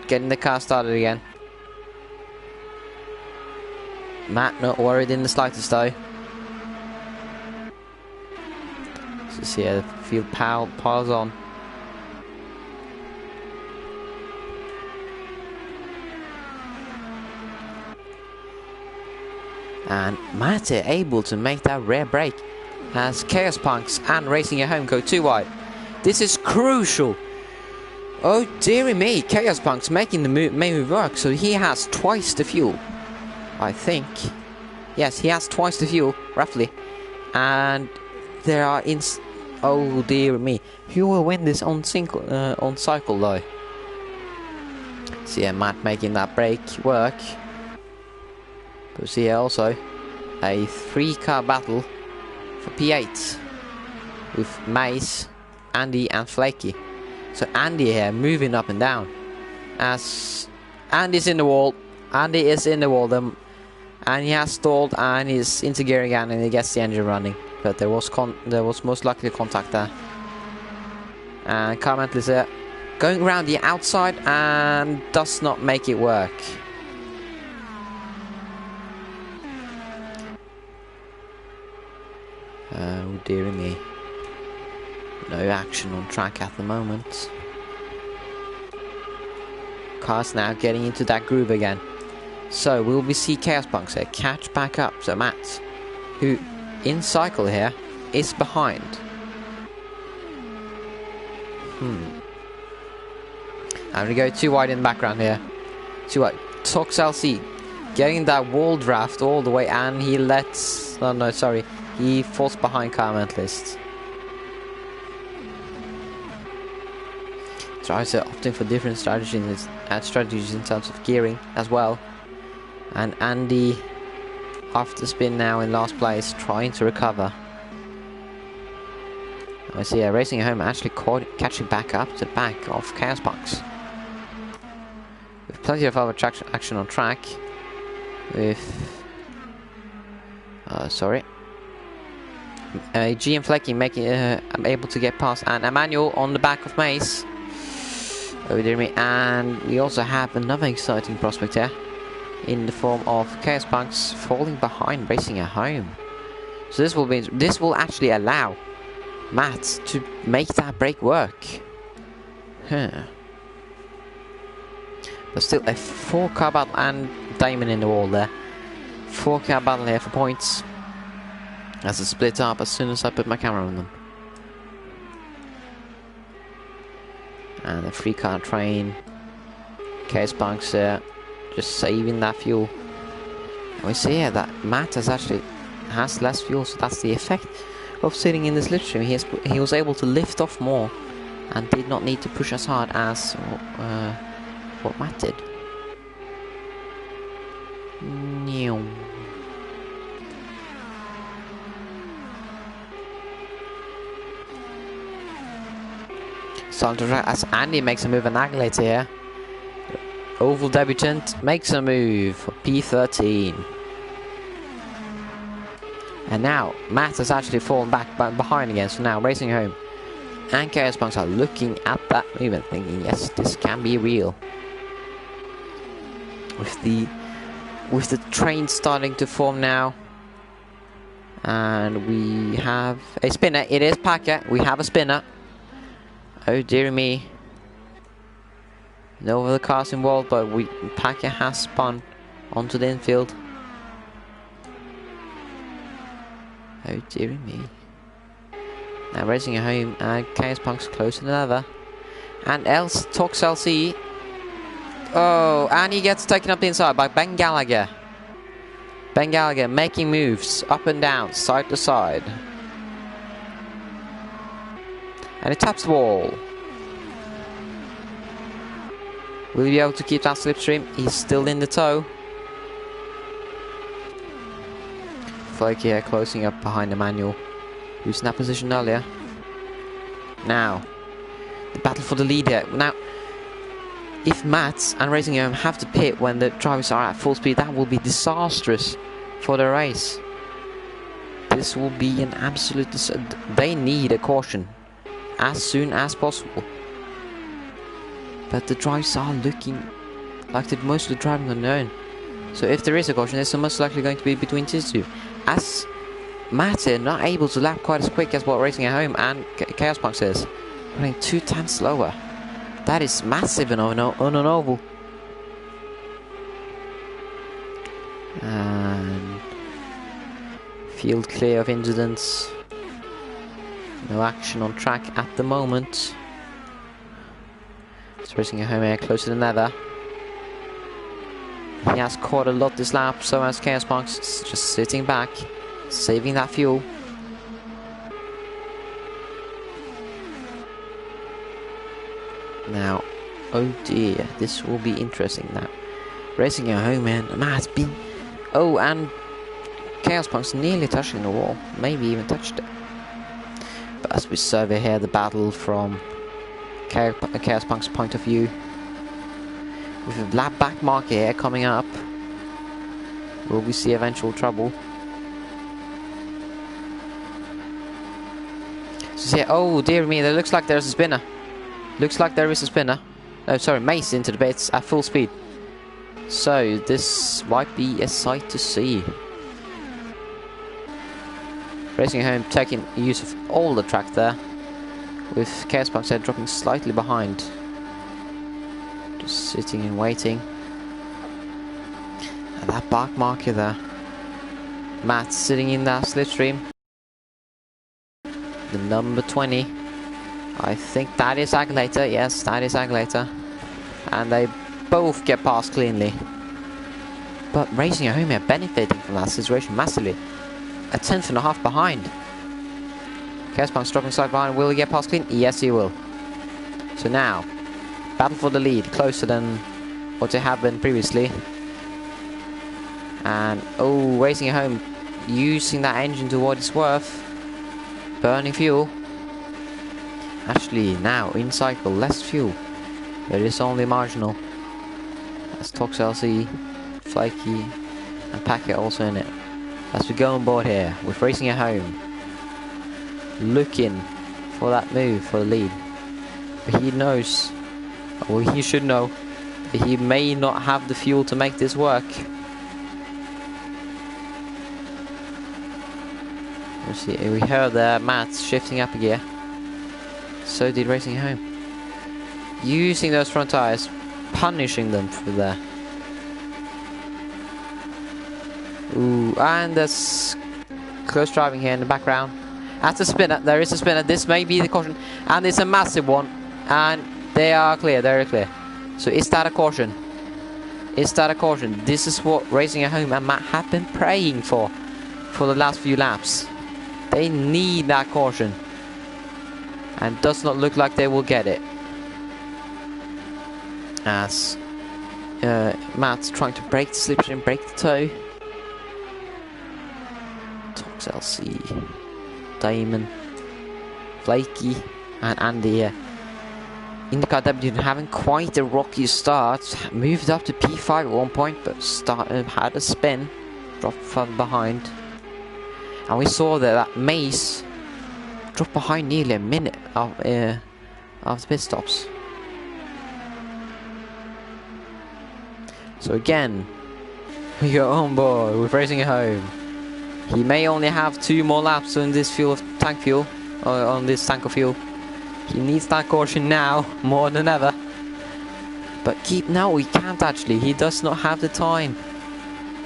Getting the car started again. Matt not worried in the slightest though. So see the field piles on. And Matt able to make that rare break as Chaos Punks and Racing Your Home go too wide. This is crucial. Oh dearie me, Chaos Punks making the move work, so he has twice the fuel. I think. Yes, he has twice the fuel, roughly. And there are oh dear me. Who will win this on cycle though? See, yeah, Matt making that break work. But see here also a 3-car battle for P8 with Mace, Andy and Flaky. So Andy here moving up and down as Andy's in the wall. Andy is in the wall, and he has stalled and he's into gear again, and he gets the engine running. But there was most likely contact there. And Carmental is here going around the outside and does not make it work. Oh dear me. No action on track at the moment. Car's now getting into that groove again. So will we see Chaos Punks here catch back up? So Matt, who in cycle here, is behind. I'm gonna go too wide in the background here. Too wide. Tox LC getting that wall draft all the way, and he lets... Oh no, sorry. He falls behind car mentalist. Tries opting for different strategies in terms of gearing as well. And Andy, after spin now in last place, trying to recover. I see Racing Home actually catching back up to the back of Chaos Punks. With plenty of other action on track. With... sorry. G and Flecky making able to get past, and Emmanuel on the back of Mace. Oh dear me. And we also have another exciting prospect here in the form of Chaos Punks falling behind Racing at Home. So this will actually allow Matt to make that break work. But still a 4-car battle, and Damon in the wall there. 4-car battle here for points. As it split up as soon as I put my camera on them. And the 3-car train. Chaos Punks there, just saving that fuel. And we see here that Matt has less fuel, so that's the effect of sitting in this slipstream. He was able to lift off more and did not need to push as hard as what Matt did. Starting to track as Andy makes a move, and Agulator here. Oval debutant makes a move for P13. And now Matt has actually fallen back behind again, so now Racing Home And Chaos Punks are looking at that movement, thinking, yes, this can be real. With the train starting to form now. And we have a spinner. It is Packer. We have a spinner. Oh dear me. No other cars involved, but Packer has spun onto the infield. Oh dear me. Now racing home, and Chaos Punk's closer than ever. And talks LC. Oh, and he gets taken up the inside by Ben Gallagher. Ben Gallagher making moves up and down, side to side. And he taps the wall. Will he be able to keep that slipstream? He's still in the tow. Flaky here closing up behind the manual. Who's in that position earlier. Now, the battle for the lead here. Now, if Mats and Racing Home have to pit when the drivers are at full speed, that will be disastrous for the race. This will be an absolute they need a caution as soon as possible. But the drivers are looking like they're mostly driving on their own. So if there is a caution, it's most likely going to be between these two. As Mats not able to lap quite as quick as what Racing at Home and Chaos Punks is, running 2 tenths slower. That is massive on an oval. And field clear of incidents. No action on track at the moment. It's Racing at Home here closer than ever. He has caught a lot this lap, so has Chaos Punks, just sitting back, saving that fuel. Now, oh dear, this will be interesting now. Racing at Home, man, has been... Oh, and Chaos Punk's nearly touching the wall, maybe even touched it. But as we survey here the battle from Chaos Punk's point of view, with a lap back marker here coming up, will we see eventual trouble? So yeah, oh dear me, there looks like there's a spinner. Looks like there is a spinner. Oh, sorry, Mace into the bits at full speed. So this might be a sight to see. Racing at Home taking use of all the track there, with Chaos Punk's head dropping slightly behind. Just sitting and waiting. And that back marker there. Matt sitting in that slipstream. The number 20. I think that is Aglater. Yes, that is Aglater. And they both get past cleanly. But Racing at Home are benefiting from that situation massively. A 10th and a half behind. Chaos Punk's dropping side behind. Will he get past clean? Yes, he will. So now, battle for the lead, closer than what they have been previously. And oh, Racing at Home using that engine to what it's worth. Burning fuel. Actually, now in cycle, less fuel. But it's only marginal. That's Tox LC, Flaky, and Packet also in it. As we go on board here with Racing at Home, looking for that move for the lead. But he knows, or he should know, that he may not have the fuel to make this work. Let's see, we heard the mats shifting up a gear. So did Racing at Home. Using those front tires, punishing them for there. Ooh, and there's close driving here in the background. That's a spinner. There is a spinner. This may be the caution, and it's a massive one. And they are clear. They're clear. So is that a caution? Is that a caution? This is what Racing at Home and Matt have been praying for the last few laps. They need that caution, and does not look like they will get it. As Matt's trying to break the slipstream, break the tow. Tox LC, Damon, Flaky, and Andy here. IndyCar debut having quite a rocky start. Moved up to P5 at one point, but had a spin, dropped further behind. And we saw that Mace dropped behind nearly a minute after pit stops. So again, we go on board with racing at home. He may only have 2 more laps on this tank fuel, on this tank of fuel. He needs that caution now more than ever. But no, he can't actually. He does not have the time.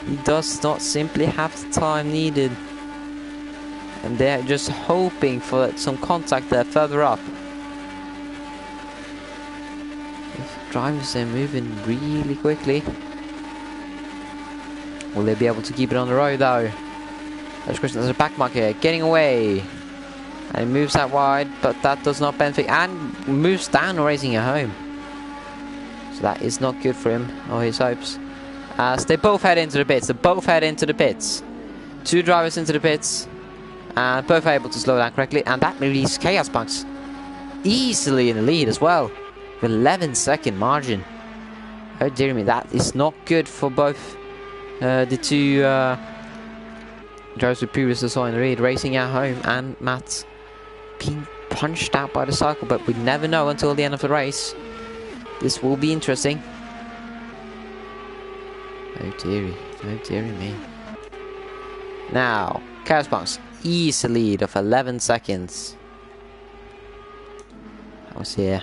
He does not simply have the time needed. And they're just hoping for some contact there further up. If drivers are moving really quickly. Will they be able to keep it on the road though? There's a back mark here, getting away. And he moves that wide, but that does not benefit. And moves down, racing at home. So that is not good for him, or his hopes. As they both head into the pits. They both head into the pits. 2 drivers into the pits. And both are able to slow down correctly. And that releases Chaos Punks easily in the lead as well. With 11-second margin. Oh dear me, that is not good for both the 2 drivers we previously saw in the lead. Racing at home and Matt being punched out by the cycle. But we never know until the end of the race. This will be interesting. Oh dearie me. Now, Chaos Punks, easy lead of 11 seconds. That was here.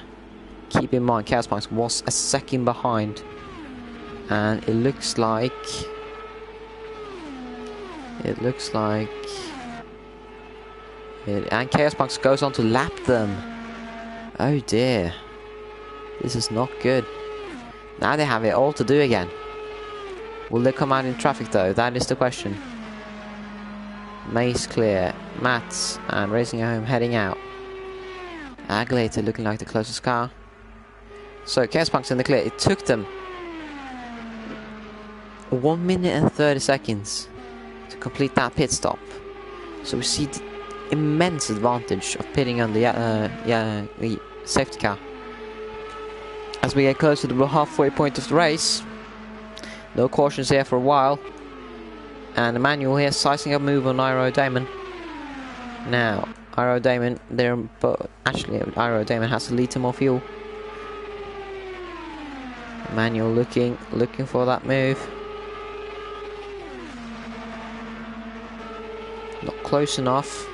Keep in mind, Chaos Punks was a second behind. And it looks like... and Chaos Punks goes on to lap them. Oh dear. This is not good. Now they have it all to do again. Will they come out in traffic though? That is the question. Mace clear. Mats and Racing at Home heading out. Aglater looking like the closest car. So Chaos Punks in the clear. It took them 1 minute and 30 seconds to complete that pit stop. So we see the immense advantage of pitting on the safety car. As we get closer to the halfway point of the race. No cautions here for a while. And Emmanuel here sizing up move on Iro Damon. Now, Iro Damon, actually Iro Damon has to lead to more fuel. Emmanuel looking for that move. Not close enough.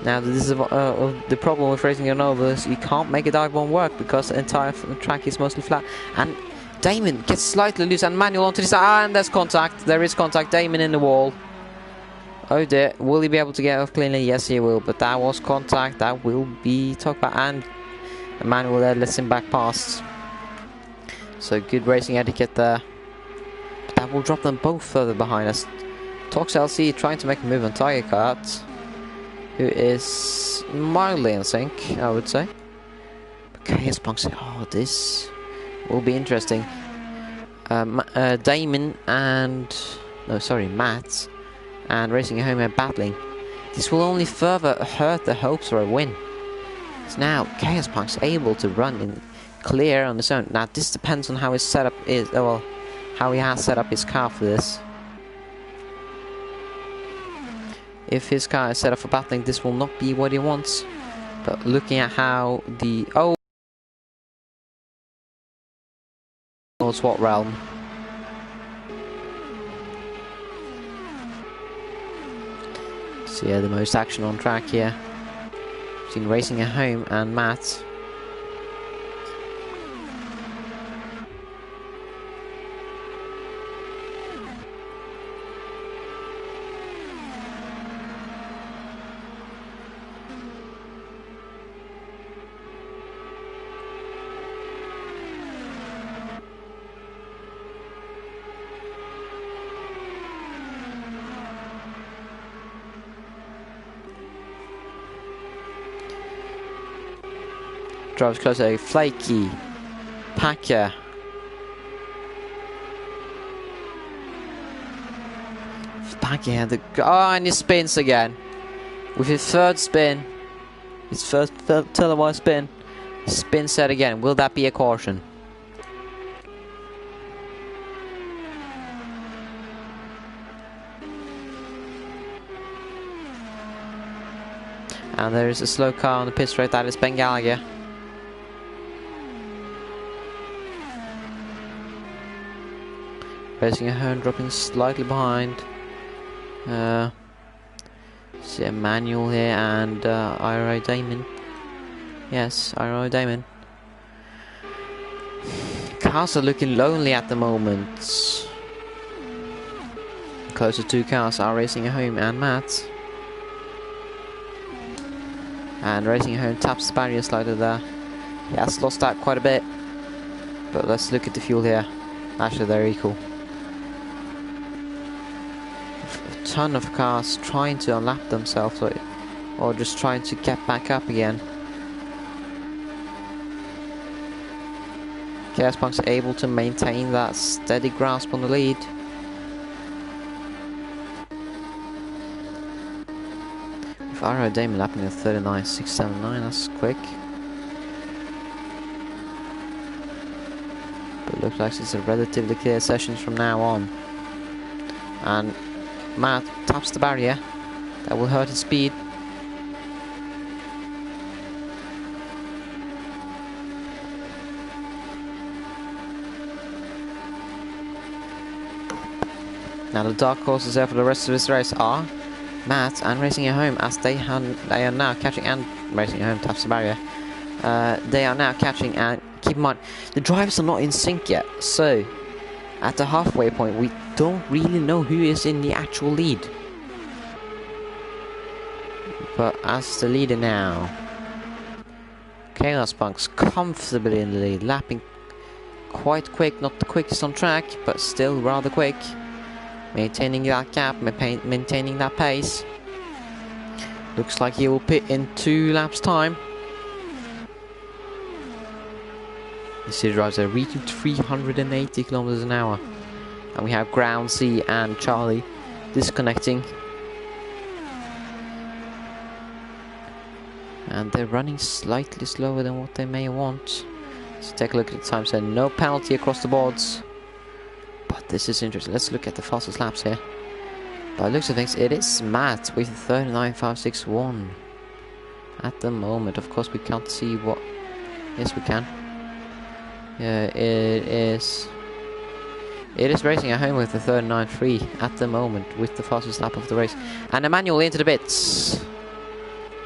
Now this is the problem with racing on Nova is you can't make a dive bomb work because the entire track is mostly flat. And Damon gets slightly loose and Manuel onto the side, and there's contact. There is contact. Damon in the wall. Oh dear, will he be able to get off cleanly? Yes, he will. But that was contact. That will be talked about, and Manuel there lets him back past. So good racing etiquette there. But that will drop them both further behind us. Tox LC trying to make a move on Tiger Kart, who is mildly in sync, I would say. But Chaos Punks, oh, this will be interesting. Damon and... no, sorry, Matt and Racing at Home are battling. This will only further hurt the hopes for a win. So now, Chaos Punk's able to run in clear on his own. Now, this depends on how his setup is, well, how he has set up his car for this. If his car is set up for battling, this will not be what he wants. But looking at how the... oh! SWAT realm. So yeah, the most action on track here. Between Racing at Home and Matt. Drives closer, Flaky, Packer. Packer had the... oh, and he spins again. With his third spin. His first televised spin. Spin set again. Will that be a caution? And there is a slow car on the pit straight. That is Ben Gallagher. Racing a home, dropping slightly behind. See Emmanuel here and Iro Damon. Yes, Iro Damon. Cars are looking lonely at the moment. Closer two cars are racing a home and Matt. And racing a home taps the barrier slightly there. He has lost out quite a bit. But let's look at the fuel here. Actually, they're equal. A ton of cars trying to unlap themselves or just trying to get back up again. Chaos Punk's able to maintain that steady grasp on the lead. With Iro Damon lapping at 39.679, that's quick. But it looks like it's a relatively clear session from now on. And Matt taps the barrier. That will hurt his speed. Now the dark horses there for the rest of this race are Matt and Racing at Home, as they are now catching, and Racing at Home taps the barrier. They are now catching, and keep in mind, the drivers are not in sync yet, so at the halfway point we don't really know who is in the actual lead. But as the leader now, Chaos Punk's comfortably in the lead, lapping quite quick, not the quickest on track, but still rather quick. Maintaining that gap, maintaining that pace. Looks like he will pit in 2 laps time. The city drives are reaching 380 kilometers an hour. And we have Ground, C and Charlie disconnecting. And they're running slightly slower than what they may want. So take a look at the time, so no penalty across the boards. But this is interesting. Let's look at the fastest laps here. By the looks of things, it is Matt with 39.561 at the moment. Of course, we can't see what. Yes, we can. Yeah, it is. It is Racing at Home with the 39.3 at the moment, with the fastest lap of the race. And Emmanuel into the pits.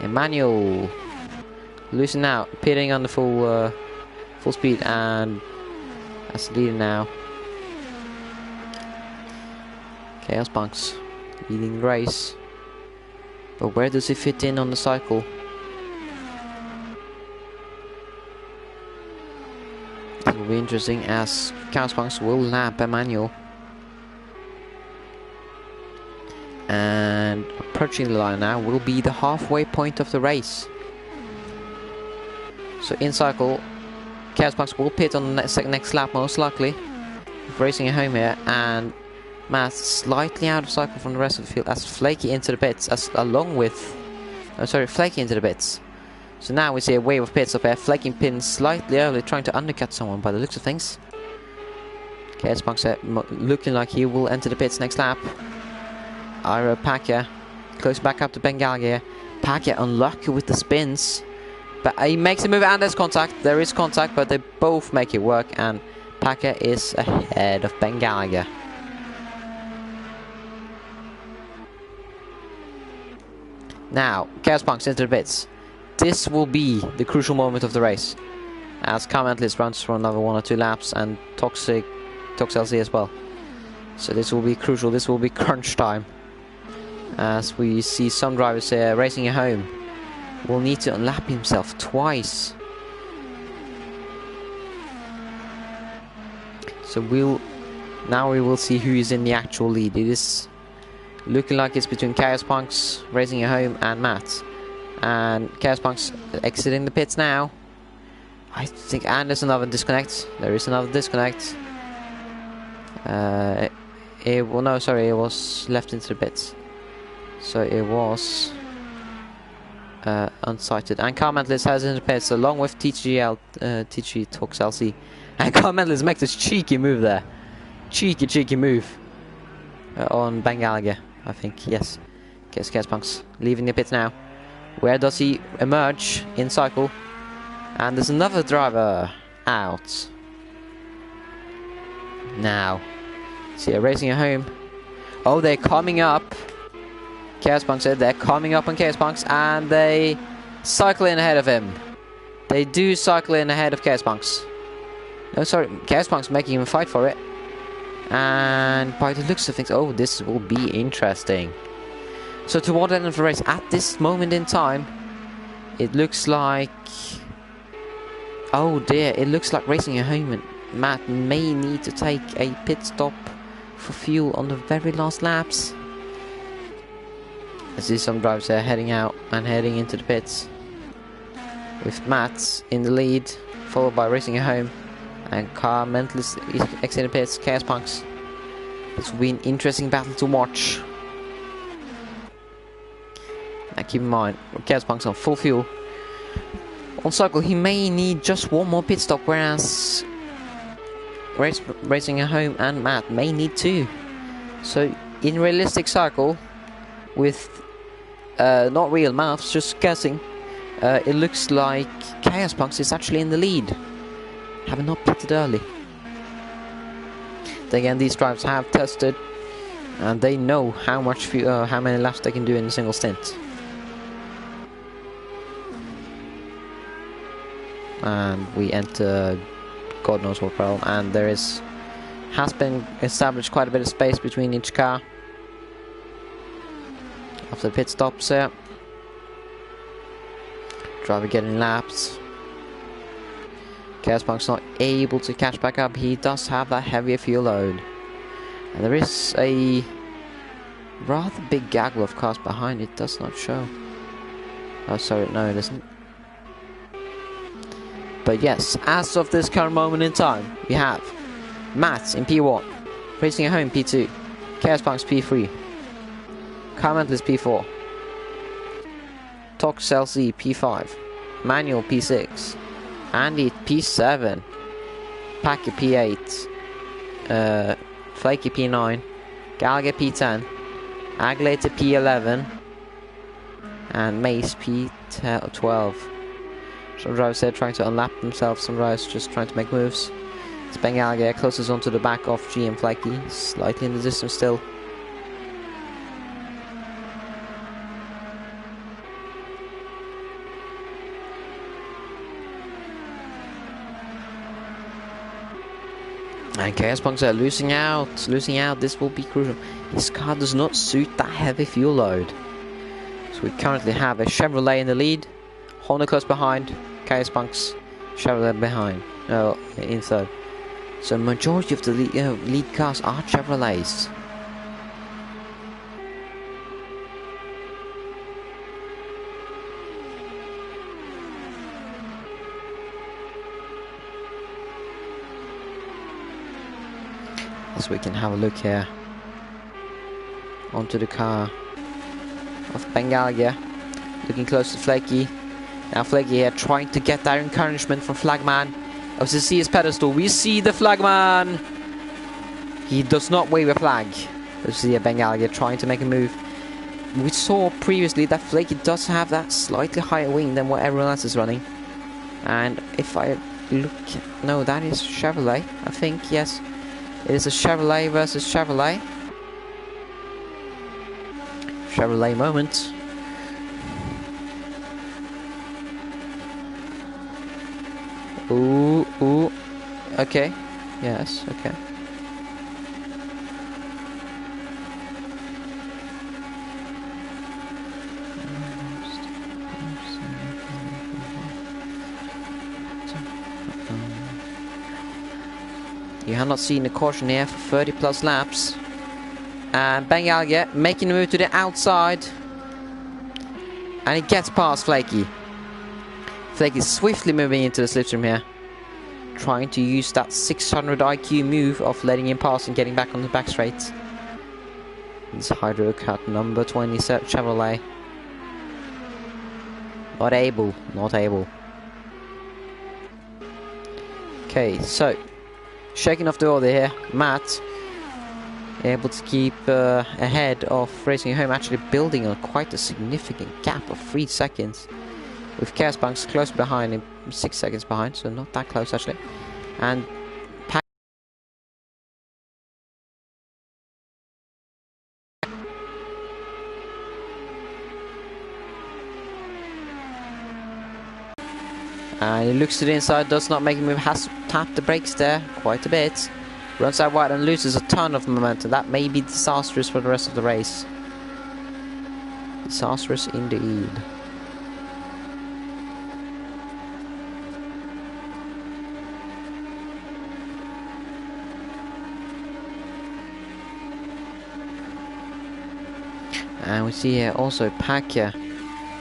Emmanuel loosen out, pitting on the full speed, and that's the leader now. Chaos Punks leading the race, but where does he fit in on the cycle? It will be interesting, as Chaos Punks will lap Emmanuel. And approaching the line now will be the halfway point of the race. So in cycle, Chaos Punks will pit on the next lap most likely. Racing at Home here, and Matt slightly out of cycle from the rest of the field as Flaky into the pits, Flaky into the pits. So now we see a wave of pits up here. Flaky pins slightly early, trying to undercut someone by the looks of things. Chaos Punk's looking like he will enter the pits next lap. Iro Packer close back up to Ben Gallagher. Packer unlucky with the spins, but he makes a move and there's contact. There is contact, but they both make it work, and Packer is ahead of Ben Gallagher. Now, Chaos Punks into the pits. This will be the crucial moment of the race, as Car Mentalist runs for another 1 or 2 laps, and Tox LC as well. So this will be crucial, this will be crunch time. As we see some drivers here Racing at Home will need to unlap himself twice. So now we will see who is in the actual lead. It is looking like it's between Chaos Punks, Racing at Home, and Matt. And Chaos Punks exiting the pits now. I think, and there's another disconnect. There is another disconnect. It was left into the pits. So it was unsighted. And Car Mentalist has in the pits along with TG Tox LC. And Car Mentalist makes this cheeky move there. Cheeky move on Ben Gallagher, I think. Yes. Chaos Punks leaving the pits now. Where does he emerge in cycle? And there's another driver out. Now, see, they're racing at home. Oh, they're coming up. Chaos Punk said they're coming up on Chaos Punks, and they cycle in ahead of him. They do cycle in ahead of Chaos Punks. No, sorry, Chaos Punk's making him fight for it. And by the looks of things, oh, this will be interesting. So toward the end of the race, at this moment in time, it looks like... Oh dear, it looks like racing at home, and Matt may need to take a pit stop for fuel on the very last laps. I see some drivers there heading out and heading into the pits, with Matt in the lead, followed by Racing at Home and Car Mentalist exiting the pits, Chaos Punks. This will be an interesting battle to watch. Now keep in mind, Chaos Punk's on full fuel. On cycle, he may need just one more pit stop, whereas Racing at Home and Matt may need two. So in realistic cycle, with not real maths, just guessing, it looks like Chaos Punks is actually in the lead, having not pitted early. Then again, these drivers have tested, and they know how much how many laps they can do in a single stint. And we enter God knows what problem, and there has been established quite a bit of space between each car after the pit stops here. Driver getting laps. Chaos Punk's not able to catch back up. He does have that heavier fuel load, and there is a rather big gaggle of cars behind. It does not show. Oh, sorry, no, it isn't. But yes, as of this current moment in time, we have Matt in P1, Racing at Home P2, Chaos Punks P3, Car Mentalist P4, Tox CRC P5, Manual P6, Andy P7, Packer P8, Flaky P9, Gallagher P10, Aglater P11, and Mace P12. Some drivers there trying to unlap themselves, some drivers just trying to make moves. It's Ben Gallagher closest onto the back of GM Flaky, slightly in the distance still. And Chaos Punks are losing out. This will be crucial. His car does not suit that heavy fuel load. So we currently have a Chevrolet in the lead, Honda close behind, Chaos Punks, Chevrolet behind, in third. So majority of the lead cars are Chevrolets. So we can have a look here onto the car of Ben Gallagher, looking close to Flaky. Now Flaky here trying to get that encouragement from Flagman. As you see his pedestal, we see the Flagman. He does not wave a flag. As you see Ben Gallagher trying to make a move. We saw previously that Flaky does have that slightly higher wing than what everyone else is running. And if I look, no, that is Chevrolet, I think, yes. It is a Chevrolet versus Chevrolet. Chevrolet moment. Ooh, ooh. Okay. Yes, okay. You have not seen a caution here for 30 plus laps. And Ben Gallagher making the move to the outside. And he gets past Flaky. Flaky is swiftly moving into the slipstream here. Trying to use that 600 IQ move of letting him pass and getting back on the back straight. This Hydro Cut number 20 Chevrolet. Not able. Okay, so shaking off the order here. Matt able to keep ahead of Racing Home, actually building on quite a significant gap of 3 seconds. With Chaos Punks close behind him, 6 seconds behind, so not that close actually. And he looks to the inside, does not make a move, has to tap the brakes there quite a bit. Runs out wide and loses a ton of momentum. That may be disastrous for the rest of the race. Disastrous indeed. And we see here also Pakia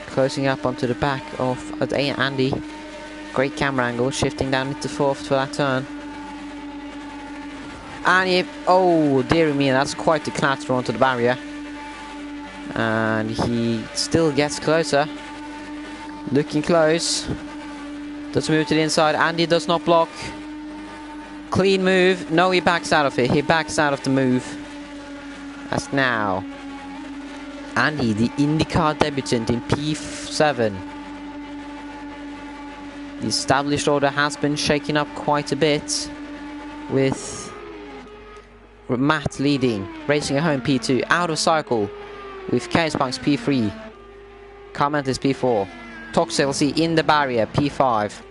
closing up onto the back of Andy. Great camera angle, shifting down into 4th for that turn. And he, oh dear me, that's quite the clatter onto the barrier. And he still gets closer. Looking close. Does move to the inside. Andy does not block. Clean move. No, he backs out of it. He backs out of the move. That's now Andy, the IndyCar debutant in P7. The established order has been shaken up quite a bit, with Matt leading, Racing Home P2, out of cycle with Chaos Punks P3, Comment is P4, Toxic LC in the barrier P5,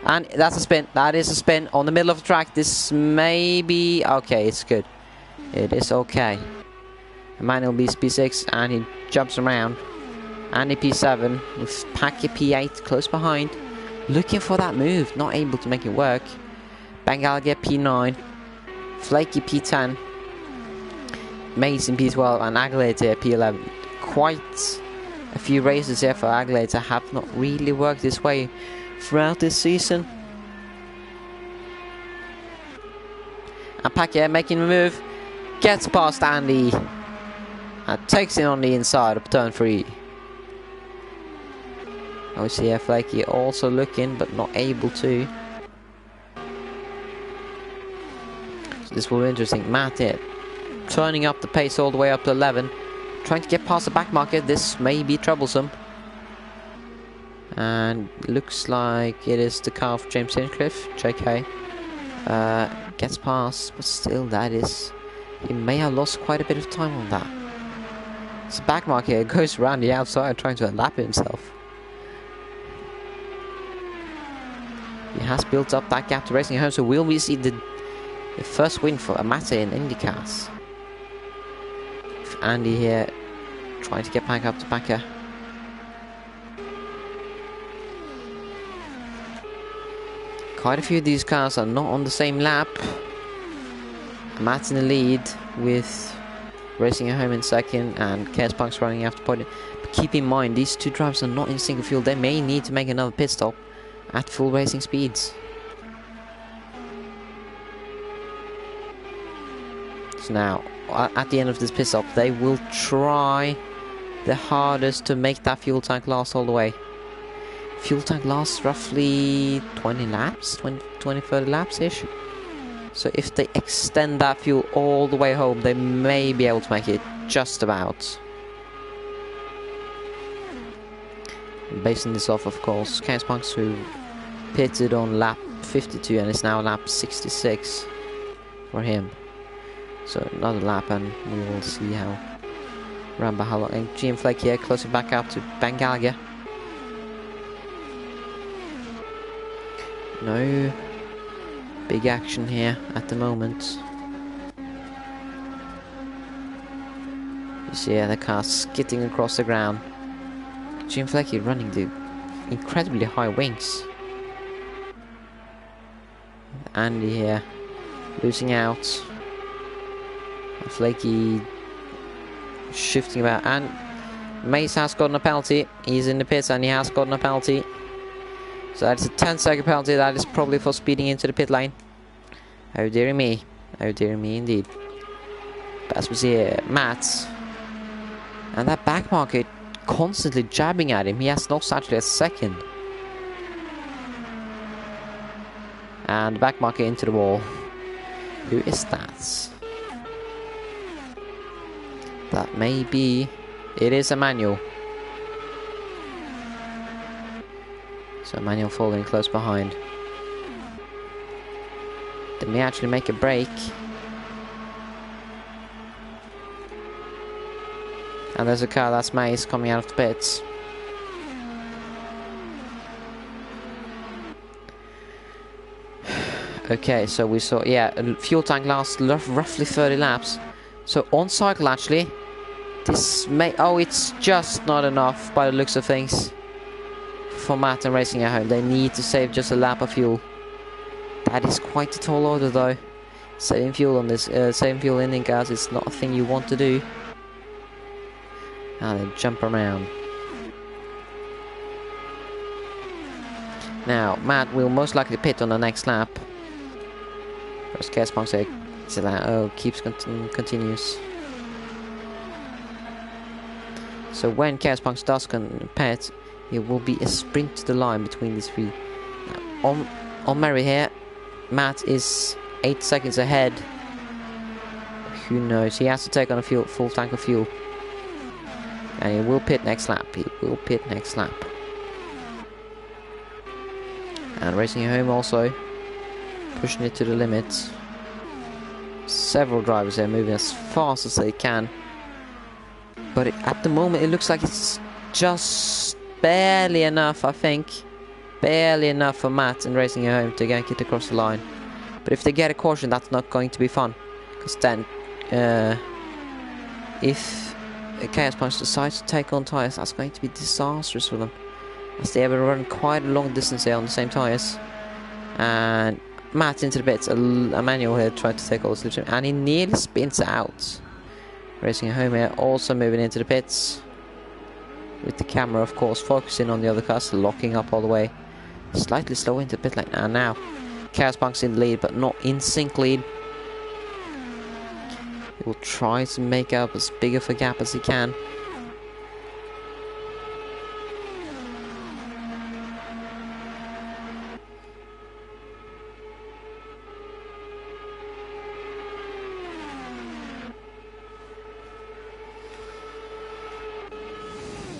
and that's a spin. That is a spin on the middle of the track. This may be okay. It's good. It is okay. Emmanuel Beast P6 and he jumps around. Andy P7 with Packy P8 close behind, looking for that move, not able to make it work. Bengalgia P9, Flaky P10, Mason P12 and Aglater P11. Quite a few races here for Aglater have not really worked this way throughout this season. And Packy making the move, gets past Andy and takes it on the inside of turn 3. We see Flaky also looking but not able to. So this will be interesting. Matt here turning up the pace all the way up to 11, trying to get past the back market. This may be troublesome. And looks like it is the car of James Hinchcliffe, JK. Gets past, but still that is, he may have lost quite a bit of time on that. So back market goes around the outside trying to lap himself. He has built up that gap to Racing Home, so will we see the first win for Amate in IndyCars? Andy here trying to get back up to Backer. Quite a few of these cars are not on the same lap. Matt's in the lead with Racing Home in second and Chaos Punks running after podium. But keep in mind, these two drivers are not in single fuel. They may need to make another pit stop at full racing speeds. So now, at the end of this pit stop, they will try their hardest to make that fuel tank last all the way. Fuel tank lasts roughly 20 laps, 20-30 laps ish. So if they extend that fuel all the way home, they may be able to make it just about. Basing this off, of course, Chaos Punks, who pitted on lap 52 and is now lap 66 for him. So another lap and we will see how long. And GM Flake here closing back up to Bengalga. No big action here at the moment. You see the car skidding across the ground. Jim Flecky running the incredibly high wings. Andy here losing out. Flaky shifting about, and Mace has gotten a penalty. He's in the pits and he has gotten a penalty. So that's a 10-second penalty. That is probably for speeding into the pit lane. Oh dear me. Oh dear me indeed. But as we see here, Matt. And that back market constantly jabbing at him. He has lost actually a second. And back market into the wall. Who is that? That may be... It is a manual. So manual following close behind. They may actually make a break. And there's a car that's Mace coming out of the pits. Okay, so we saw, yeah, a fuel tank lasts roughly 30 laps. So on cycle actually, this may, oh, it's just not enough by the looks of things for Matt and Racing at Home. They need to save just a lap of fuel. That is quite a tall order though. Saving fuel on this, saving fuel in cars is not a thing you want to do. And they jump around. Now, Matt will most likely pit on the next lap. First gas pump say, oh, continues. So when Chaos Punks does pit, it will be a sprint to the line between these three. Now, on Mary here, Matt is 8 seconds ahead. Who knows? He has to take on a full tank of fuel. And he will pit next lap. He will pit next lap. And Racing Home also pushing it to the limit. Several drivers there moving as fast as they can. But at the moment it looks like it's just barely enough, I think. Barely enough for Matt and Racing Home to get it across the line. But if they get a caution, that's not going to be fun. Because then, if Chaos Punch decides to take on tyres, that's going to be disastrous for them. As they ever run quite a long distance here on the same tyres. And Matt into the pits, a manual here tried to take all the slips, and he nearly spins out. Racing Home here also moving into the pits. With the camera of course focusing on the other cars, locking up all the way. Slightly slow into pit lane, and now Chaos Punk's in the lead, but not in sync lead. He will try to make up as big of a gap as he can.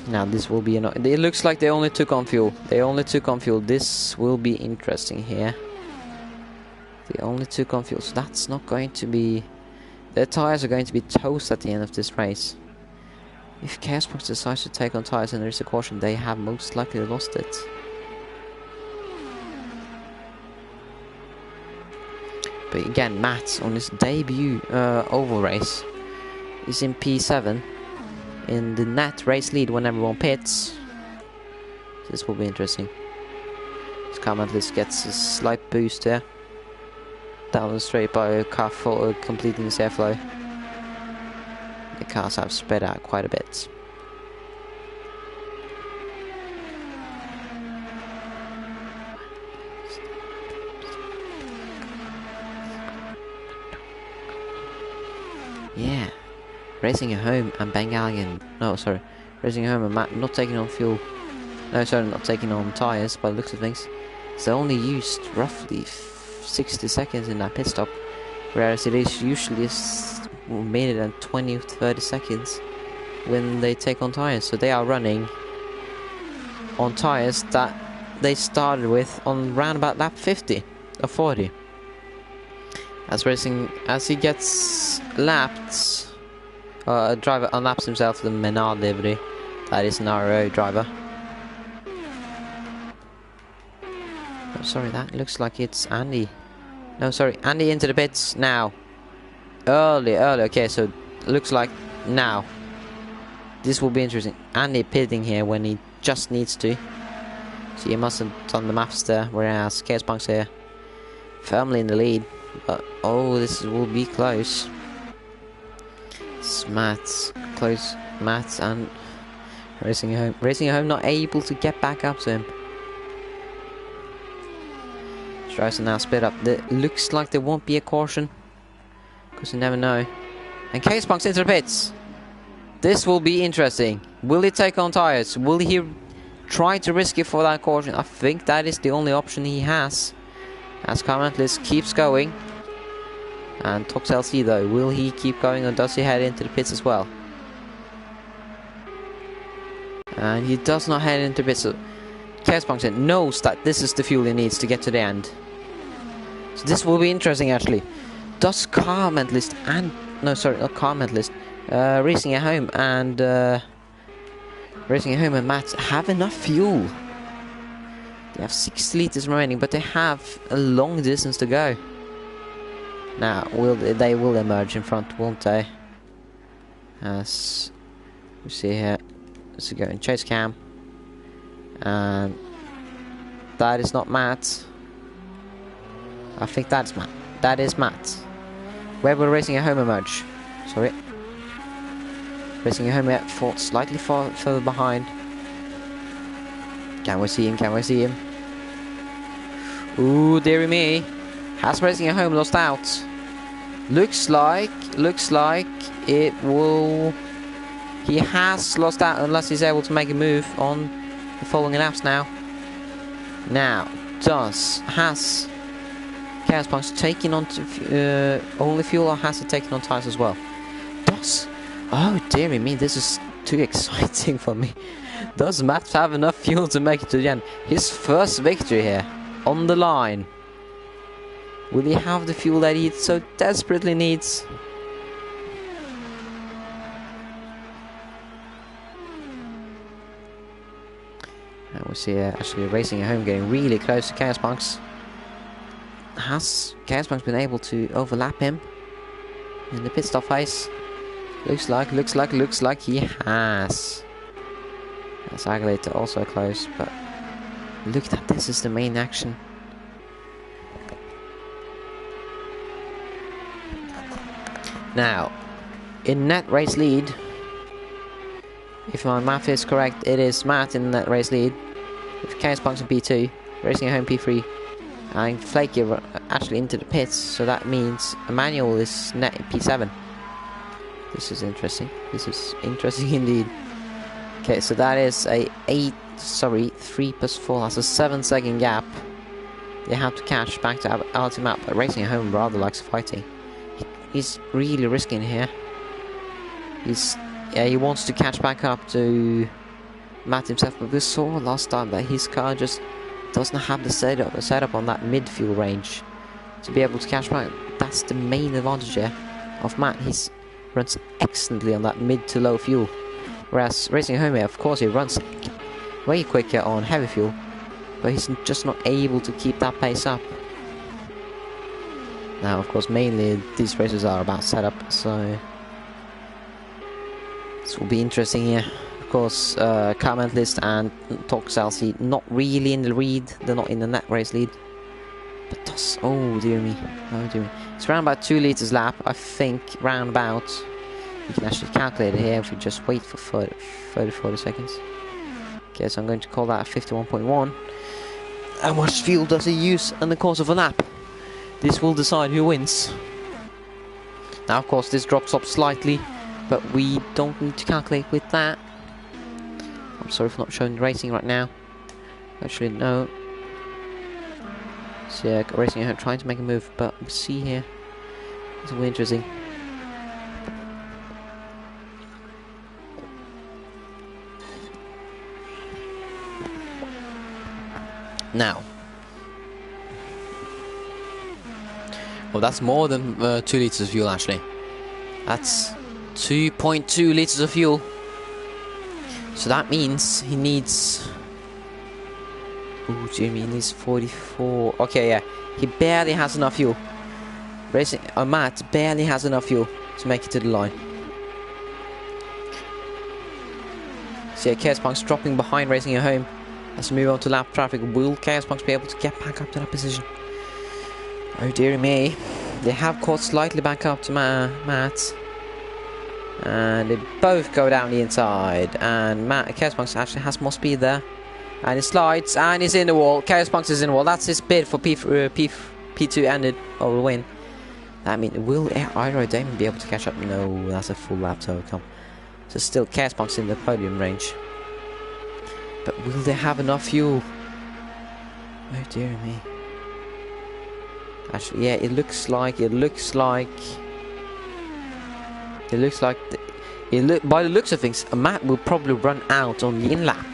Now this will be it looks like they only took on fuel. This will be interesting here. They only took on fuel, so that's not going to be... Their tyres are going to be toast at the end of this race. If Chaos Box decides to take on tyres and there is a caution, they have most likely lost it. But again, Matt on his debut oval race is in P7. In the net race lead when everyone pits. This will be interesting. This car at least gets a slight boost here. Down the straight by a car completing this airflow. The cars have spread out quite a bit. Yeah. Racing Home and Bengalian. No, sorry. Racing Home and Matt not taking on fuel. No, sorry, not taking on tyres by the looks of things. So they only used roughly 60 seconds in that pit stop. Whereas it is usually a minute and 20 or 30 seconds when they take on tyres. So they are running on tyres that they started with on round about lap 50 or 40. As he gets lapped. A driver unlaps himself to the Menard livery. That is an RO driver. Oh, sorry, that looks like it's Andy. No, sorry, Andy into the pits now. Early. Okay, so looks like now. This will be interesting. Andy pitting here when he just needs to. So he must have done the maths there. Whereas Chaos Punk's here, firmly in the lead. But oh, this will be close. Matt's close. Matt and Racing Home not able to get back up to him. Tries to now split up. It looks like there won't be a caution, because you never know. And Chaos Punk's into the pits. This will be interesting. Will he take on tyres? Will he try to risk it for that caution? I think that is the only option he has. As Carmentless keeps going. And Tox LC though, will he keep going or does he head into the pits as well? And he does not head into bits. So Chaos knows that this is the fuel he needs to get to the end. So this will be interesting actually. Does Car Mentalist and... No, sorry, not Car Mentalist. Racing at Home and Matt have enough fuel. They have 60 liters remaining, but they have a long distance to go. Now, they will emerge in front, won't they? As we see here, let's go and chase cam. And that is not Matt. I think that's Matt. That is Matt. Where will Racing at Home emerge? Sorry. Racing at Home yet slightly further behind. Can we see him? Can we see him? Ooh, dearie me. Has Racing at Home lost out? Looks like it will... He has lost out unless he's able to make a move on the following laps now. Now, has Chaos Punks taken on only fuel, or has he taken on tires as well? Oh dearie me, this is too exciting for me. Does Matt have enough fuel to make it to the end? His first victory here, on the line. Will he have the fuel that he so desperately needs? And we see actually Racing at Home getting really close to Chaos Punks. Has Chaos Punks been able to overlap him in the pit stop phase? Looks like he has. That's Agulator also close, but look at this is the main action. Now, in net race lead, if my math is correct, it is Matt in net race lead, with Chaos Punks in P2, Racing at Home P3, and Flaky actually into the pits, so that means Emmanuel is net in P7. This is interesting. This is interesting indeed. Okay, so that is a 3 plus 4, that's a 7-second gap. They have to catch back to Alti Map, but Racing at Home rather likes fighting. He's really risking here. He wants to catch back up to Matt himself, but we saw last time that his car just doesn't have the setup on that mid-fuel range to be able to catch back. That's the main advantage here of Matt. He runs excellently on that mid to low fuel, whereas Racing at Home here, of course, he runs way quicker on heavy fuel, but he's just not able to keep that pace up. Now, of course, mainly these races are about setup, so this will be interesting here. Of course, Car Mentalist and Talk CRC not really in the lead. They're not in the net race lead. But does... Oh, dear me. Oh, dear me. It's around about 2 liters lap, I think. Round about. You can actually calculate it here if you just wait for 40 seconds. Okay, so I'm going to call that 51.1. How much fuel does he use in the course of a lap? This will decide who wins. Now, of course, this drops off slightly, but we don't need to calculate with that. I'm sorry for not showing the racing right now. Actually, no. So yeah, Racing at Home trying to make a move, but we'll see here. It's really interesting. Now. Well, that's more than 2 liters of fuel actually. That's 2.2 liters of fuel. So that means he needs... Oh, Jimmy, he needs 44. Okay, yeah. He barely has enough fuel. Matt barely has enough fuel to make it to the line. So yeah, Chaos Punks dropping behind Racing at Home. Let's move on to lap traffic. Will Chaos Punks be able to get back up to that position? Oh dear me. They have caught slightly back up to Matt. And they both go down the inside. And Chaos Punks actually has more speed there. And he slides, and he's in the wall. Chaos Punks is in the wall. That's his bid for P2 ended over the win. I mean, will Aerodamon be able to catch up? No, that's a full lap to overcome. So still Chaos Punks in the podium range. But will they have enough fuel? Oh dear me. Actually, yeah, it looks like By the looks of things, Matt will probably run out on the in-lap.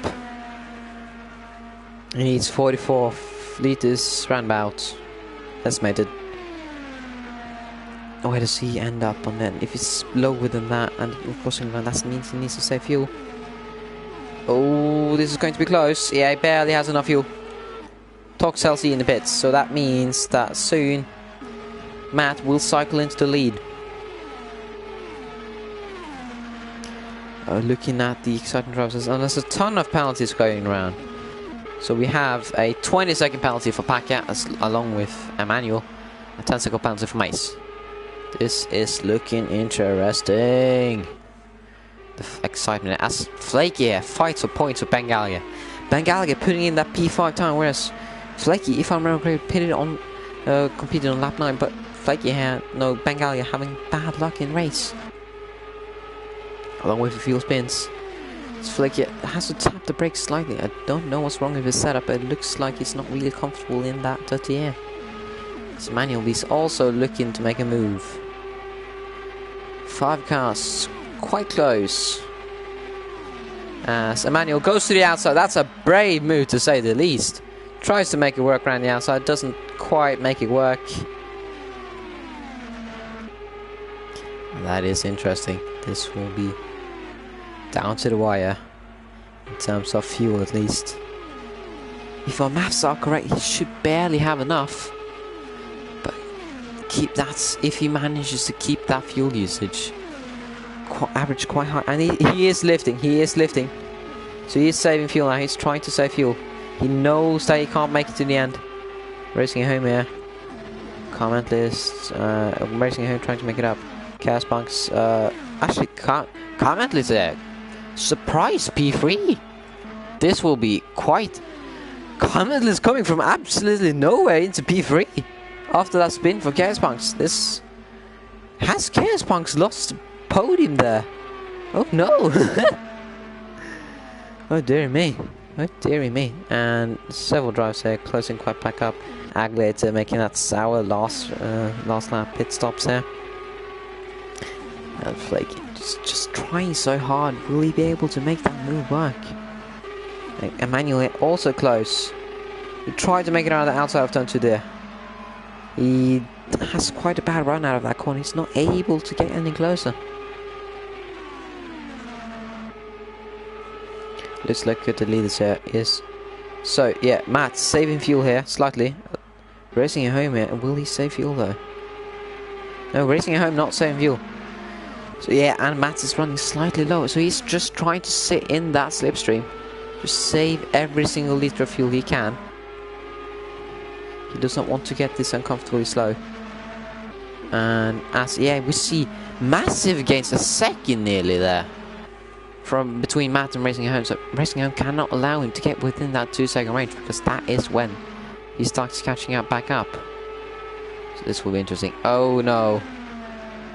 He needs 44 litres roundabout, estimated. Where does he end up on then? If it's lower than that and crossing around, that means he needs to save fuel. Oh, this is going to be close. Yeah, he barely has enough fuel. Talk CRC in the pits, so that means that soon Matt will cycle into the lead. Looking at the exciting drivers, and there's a ton of penalties going around. So we have a 20-second penalty for Pacquiao, along with Emmanuel, a 10-second penalty for Mace. This is looking interesting. The excitement as Flaky here fights for points with Bengalia. Bengalia putting in that P5 time, whereas Flaky, if I remember correctly, competed on lap 9, but Flaky here, no, Bengalia having bad luck in race. Along with the fuel spins. Flaky has to tap the brakes slightly. I don't know what's wrong with his setup, but it looks like he's not really comfortable in that dirty air. This manual is also looking to make a move. 5 cars, quite close. As Emmanuel goes to the outside, that's a brave move to say the least. Tries to make it work around the outside, doesn't quite make it work. That is interesting. This will be down to the wire in terms of fuel, at least. If our maths are correct, he should barely have enough. But keep that, if he manages to keep that fuel usage average quite high, and he is lifting, so he is saving fuel now. He's trying to save fuel. He knows that he can't make it to the end. Racing home here. Comment list, racing home, trying to make it up. Chaos Bunks, actually comment list there. Surprise P3. This will be quite. Comment list coming from absolutely nowhere into P3 after that spin for Chaos Punks. This has Chaos Punks lost podium there. Oh no. Oh dearie me. Oh dearie me. And several drives there closing quite back up. Aglater making that sour last lap pit stops there. And Flaky just trying so hard. Will he be able to make that move work? Emmanuel also close. He tried to make it out of the outside of turn 2 there. He has quite a bad run out of that corner. He's not able to get any closer. Let's look at the leaders here. Is so yeah, Matt saving fuel here slightly. Racing at home here. Will he save fuel though? No, racing at home not saving fuel. So yeah, and Matt is running slightly low. So he's just trying to sit in that slipstream. Just save every single liter of fuel he can. He does not want to get this uncomfortably slow. And as yeah, we see massive gains, a second nearly there from between Matt and Racing Home. So Racing Home cannot allow him to get within that 2-second range, because that is when he starts catching up back up. So this will be interesting. Oh no,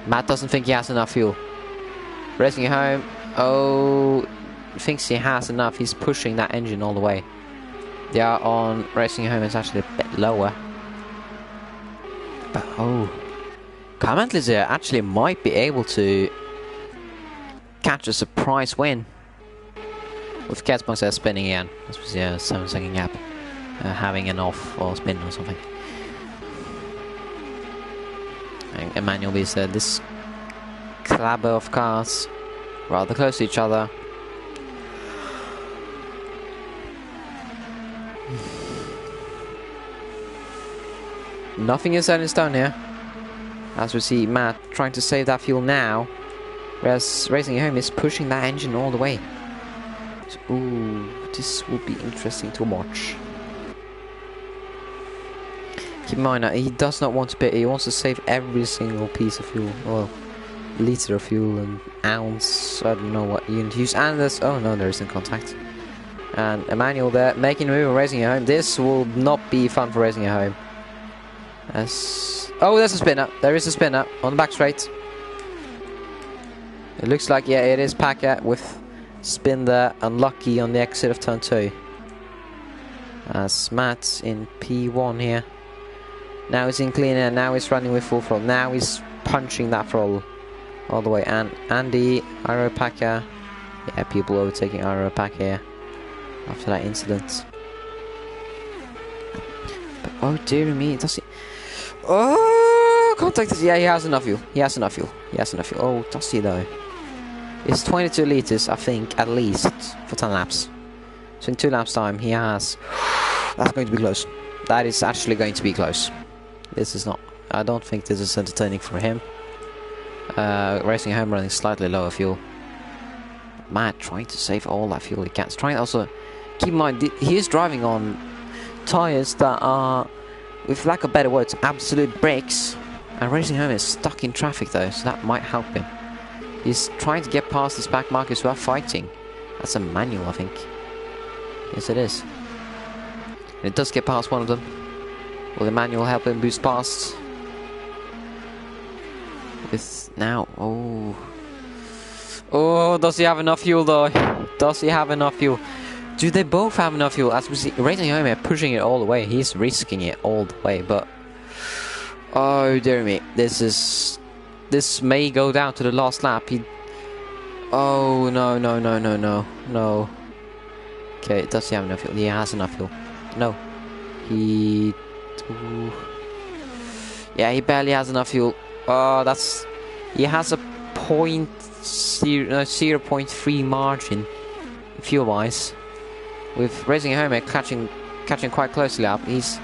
Matt doesn't think he has enough fuel. Racing Home, oh, thinks he has enough. He's pushing that engine all the way. They are on Racing Home. It's actually a bit lower. But oh, Comment here actually might be able to catch a surprise win. With Catsbox there spinning again. This was a 7-second gap. Having an off or spin or something. And Emmanuel is this clabber of cars rather close to each other. Nothing is set in stone here. As we see Matt trying to save that fuel now, whereas Racing Home is pushing that engine all the way. So, ooh, this will be interesting to watch. Keep in mind that he does not want to pit. He wants to save every single piece of fuel, well, liter of fuel and ounce. I don't know what unit to use. And there's, oh no, there isn't contact. And Emmanuel there making a move on Racing Home. This will not be fun for Racing Home. Oh, there's a spinner. There is a spinner on the back straight. It looks like, yeah, it is Pacquiao with spin there. Unlucky on the exit of turn 2. As Matt's in P1 here. Now he's in clean air. Now he's running with full throttle. Now he's punching that throttle. all the way. And Andy, Aeropacker. Yeah, people overtaking Aeropacker here after that incident. But, oh dear me, does he? Oh, contact is, yeah, he has enough fuel. He has enough fuel. He has enough fuel. Oh, does he though? It's 22 liters, I think, at least for 10 laps. So in 2 laps time, he has. That's going to be close. That is actually going to be close. This is not. I don't think this is entertaining for him. Racing home running slightly lower fuel. Matt trying to save all that fuel he can. He's trying to also keep in mind he is driving on tires that are, with lack of better words, absolute brakes. And Racing Home is stuck in traffic though, so that might help him. He's trying to get past his back markers without fighting. That's a manual, I think. Yes, it is. And it does get past one of them. Will the manual help him boost past? With now, oh, does he have enough fuel though? Does he have enough fuel? Do they both have enough fuel? As we see, Racing Home here pushing it all the way. He's risking it all the way, but oh dear me, this may go down to the last lap. Oh no. Okay, does he have enough fuel? He has enough fuel. No, yeah, he barely has enough fuel. Oh, he has a 0.3 margin fuel wise. With Racing Home here catching quite closely up, he's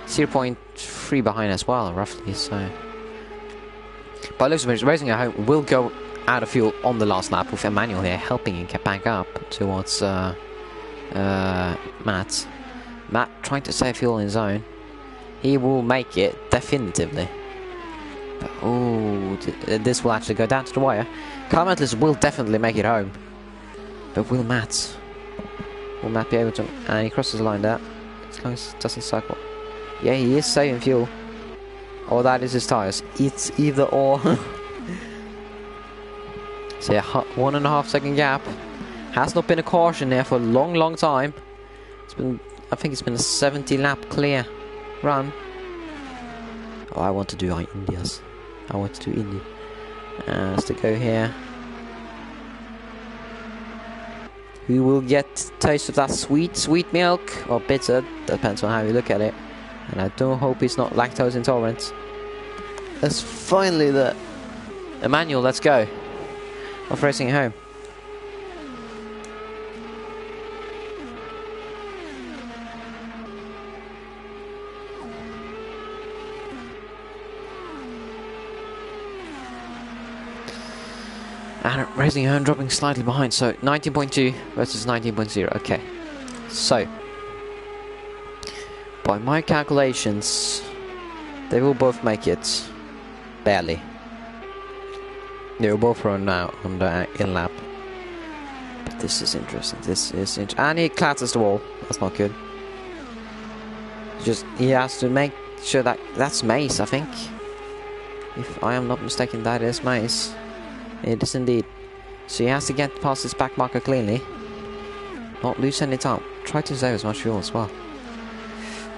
0.3 behind as well, roughly. So, but it looks like Racing Home will go out of fuel on the last lap with Emmanuel here helping him get back up towards Matt. Matt trying to save fuel in his own. He will make it definitively. But, oh, this will actually go down to the wire. Carmentless will definitely make it home. But will Matt? Will Matt be able to? And he crosses the line there. As long as it doesn't cycle. Yeah, he is saving fuel. Or that is his tires. It's either or. So yeah, 1.5 second gap. Has not been a caution there for a long time. It's been, I think it's been a 70 lap clear run. Oh, I want to do Indias. I want to do Indy. Let's go here. Who will get taste of that sweet milk or bitter? Depends on how you look at it. And I don't hope he's not lactose intolerant. That's finally the Emmanuel. Let's go. Of Racing Home. And Racing Home dropping slightly behind, so 19.2 versus 19.0. Okay, so by my calculations, they will both make it. Barely. They will both run now on the in lap. But this is interesting. And he clatters the wall. That's not good. He has to make sure that that's Mace, I think. If I am not mistaken, that is Mace. It is indeed. So he has to get past his back marker cleanly. Not lose any time. Try to save as much fuel as well.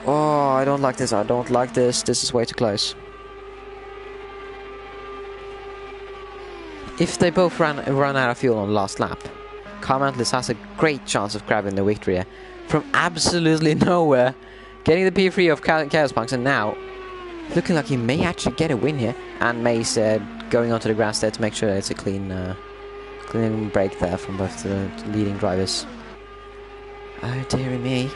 Oh, I don't like this. I don't like this. This is way too close. If they both run out of fuel on the last lap, Carmentless has a great chance of grabbing the victory here. From absolutely nowhere. Getting the P3 of Chaos Punks, and now looking like he may actually get a win here. And Mace going onto the grass there to make sure it's a clean break there from both the leading drivers. Oh dearie me.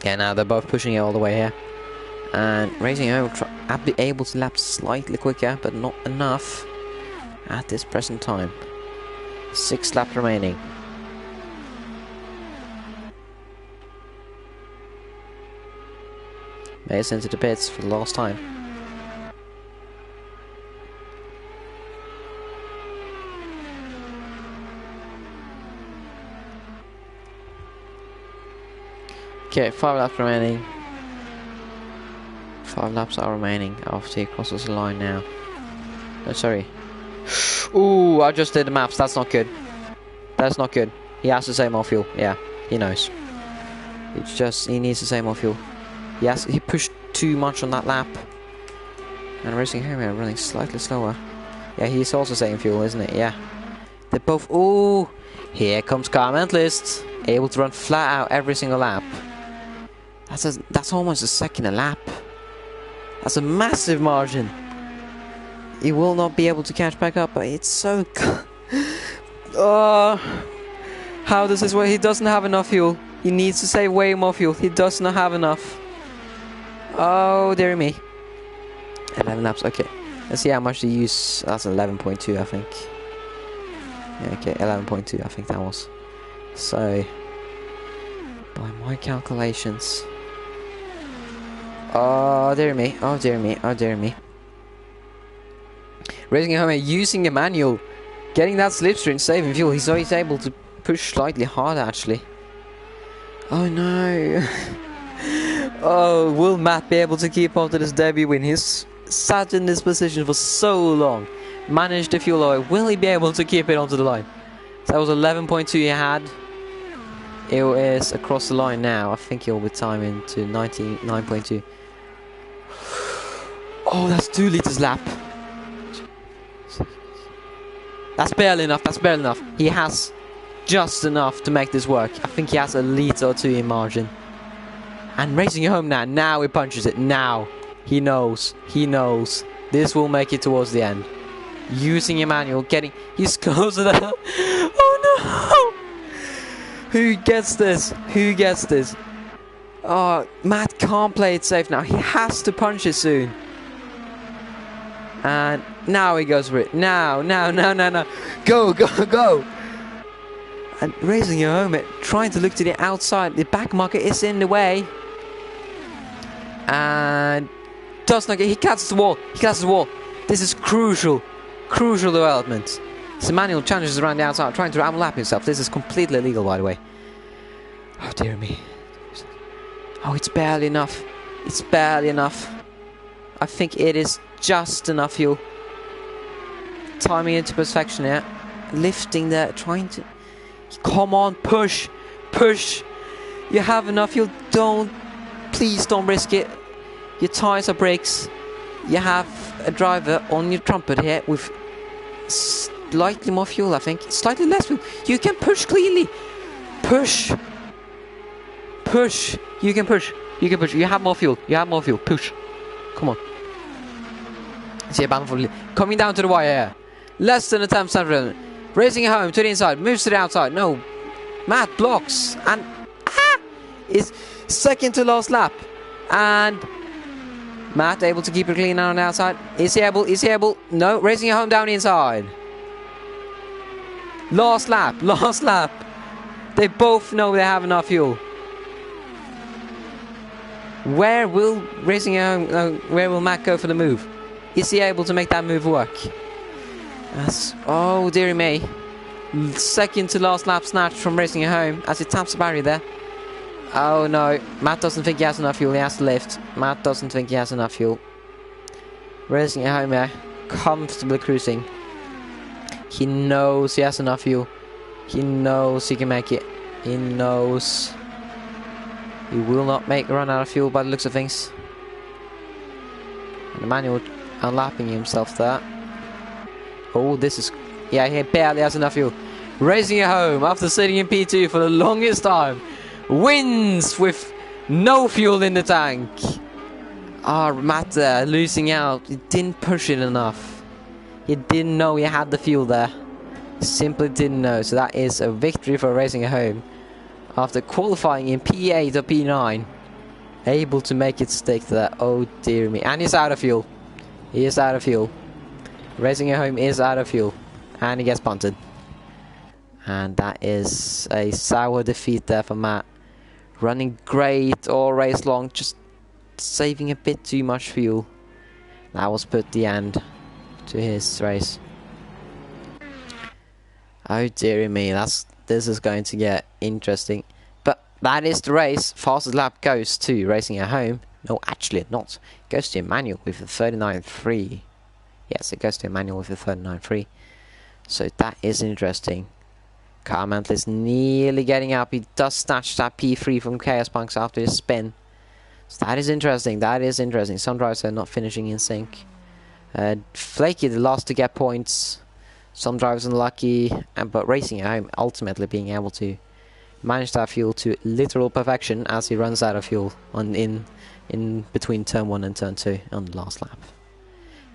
Yeah, now they're both pushing it all the way here. And Racing Home will be able to lap slightly quicker, but not enough at this present time. 6 laps remaining. Mace into the pits for the last time. Okay, 5 laps remaining. 5 laps are remaining after he crosses the line now. Oh, sorry. Ooh, I just did the maps. That's not good. That's not good. He has to save more fuel. Yeah, he knows. It's just, he needs to save more fuel. Yes, he pushed too much on that lap. And Racing Home running slightly slower. Yeah, he's also saving fuel, isn't it? Yeah. They're both... Ooh! Here comes car mentalist. Able to run flat out every single lap. That's almost a second a lap. That's a massive margin. He will not be able to catch back up, but it's so... how does this work? He doesn't have enough fuel. He needs to save way more fuel. He does not have enough. Oh, dear me. 11 laps, okay. Let's see how much they use. That's 11.2, I think. Yeah, okay, 11.2, I think that was. So, by my calculations. Oh, dear me. Oh, dear me. Oh, dear me. Racing home using a manual. Getting that slipstream, saving fuel. He's always able to push slightly harder, actually. Oh, no. Oh, will Matt be able to keep up to this debut win? He's sat in this position for so long. Managed the fuel away. Will he be able to keep it onto the line? So that was 11.2 he had. It is across the line now. I think he'll be timing to 99.2. Oh, that's 2 liters lap. That's barely enough. That's barely enough. He has just enough to make this work. I think he has a liter or 2 in margin. And racing it home now. Now he punches it. Now. He knows. He knows. This will make it towards the end. Using Emmanuel. Getting... He's closer than... Oh no! Who gets this? Who gets this? Oh, Matt can't play it safe now. He has to punch it soon. And now he goes for it. Now. Go, go, go! And racing it home, trying to look to the outside. The back marker is in the way. And does not get... He catches the wall. He catches the wall. This is crucial. Crucial development. So Manuel challenges around the outside, trying to unlap himself. This is completely illegal, by the way. Oh, dear me. Oh, it's barely enough. It's barely enough. I think it is just enough fuel. Timing into perfection here. Lifting there, trying to... Come on, push. Push. You have enough fuel. Don't... Please don't risk it. Your tyres are brakes. You have a driver on your trumpet here with slightly more fuel, I think. Slightly less fuel. You can push cleanly. Push. Push. You can push. You can push. You have more fuel. You have more fuel. Push. Come on. See a battle coming down to the wire here. Less than a 10% racing it home to the inside. Moves to the outside. No. Matt blocks. And is second to last lap. And Matt able to keep it clean on the outside. Is he able? Is he able? No. Racing it home down the inside. Last lap. Last lap. They both know they have enough fuel. Where will racing it home? Where will Matt go for the move? Is he able to make that move work? That's, oh dearie me. Second to last lap snatch from racing it home as he taps the barrier there. Oh no, Matt doesn't think he has enough fuel, he has to lift. Matt doesn't think he has enough fuel. Racing it home there, comfortably cruising. He knows he has enough fuel. He knows he can make it. He knows he will not make a run out of fuel by the looks of things. And Emmanuel unlapping himself there. Oh, this is... Yeah, he barely has enough fuel. Racing it home after sitting in P2 for the longest time. Wins with no fuel in the tank. Ah, Matt there, losing out. He didn't push it enough. He didn't know he had the fuel there. Simply didn't know. So that is a victory for racing it home. After qualifying in P8 or P9. Able to make it stick there. Oh dear me. And he's out of fuel. He is out of fuel. Racing it home is out of fuel. And he gets punted. And that is a sour defeat there for Matt. Running great all race long, just saving a bit too much fuel. That was put the end to his race. Oh dearie me, this is going to get interesting. But that is the race. Fastest lap goes to racing at home. No, actually not. It goes to Emmanuel with a 39.3. Yes, it goes to Emmanuel with a 39.3. So that is interesting. Carmantle is nearly getting up. He does snatch that P3 from Chaos Punks after his spin. So that is interesting. That is interesting. Some drivers are not finishing in sync. Flaky, the last to get points. Some drivers unlucky, but racing at home ultimately being able to manage that fuel to literal perfection as he runs out of fuel in between turn 1 and turn 2 on the last lap.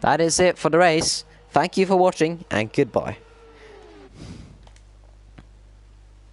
That is it for the race. Thank you for watching and goodbye.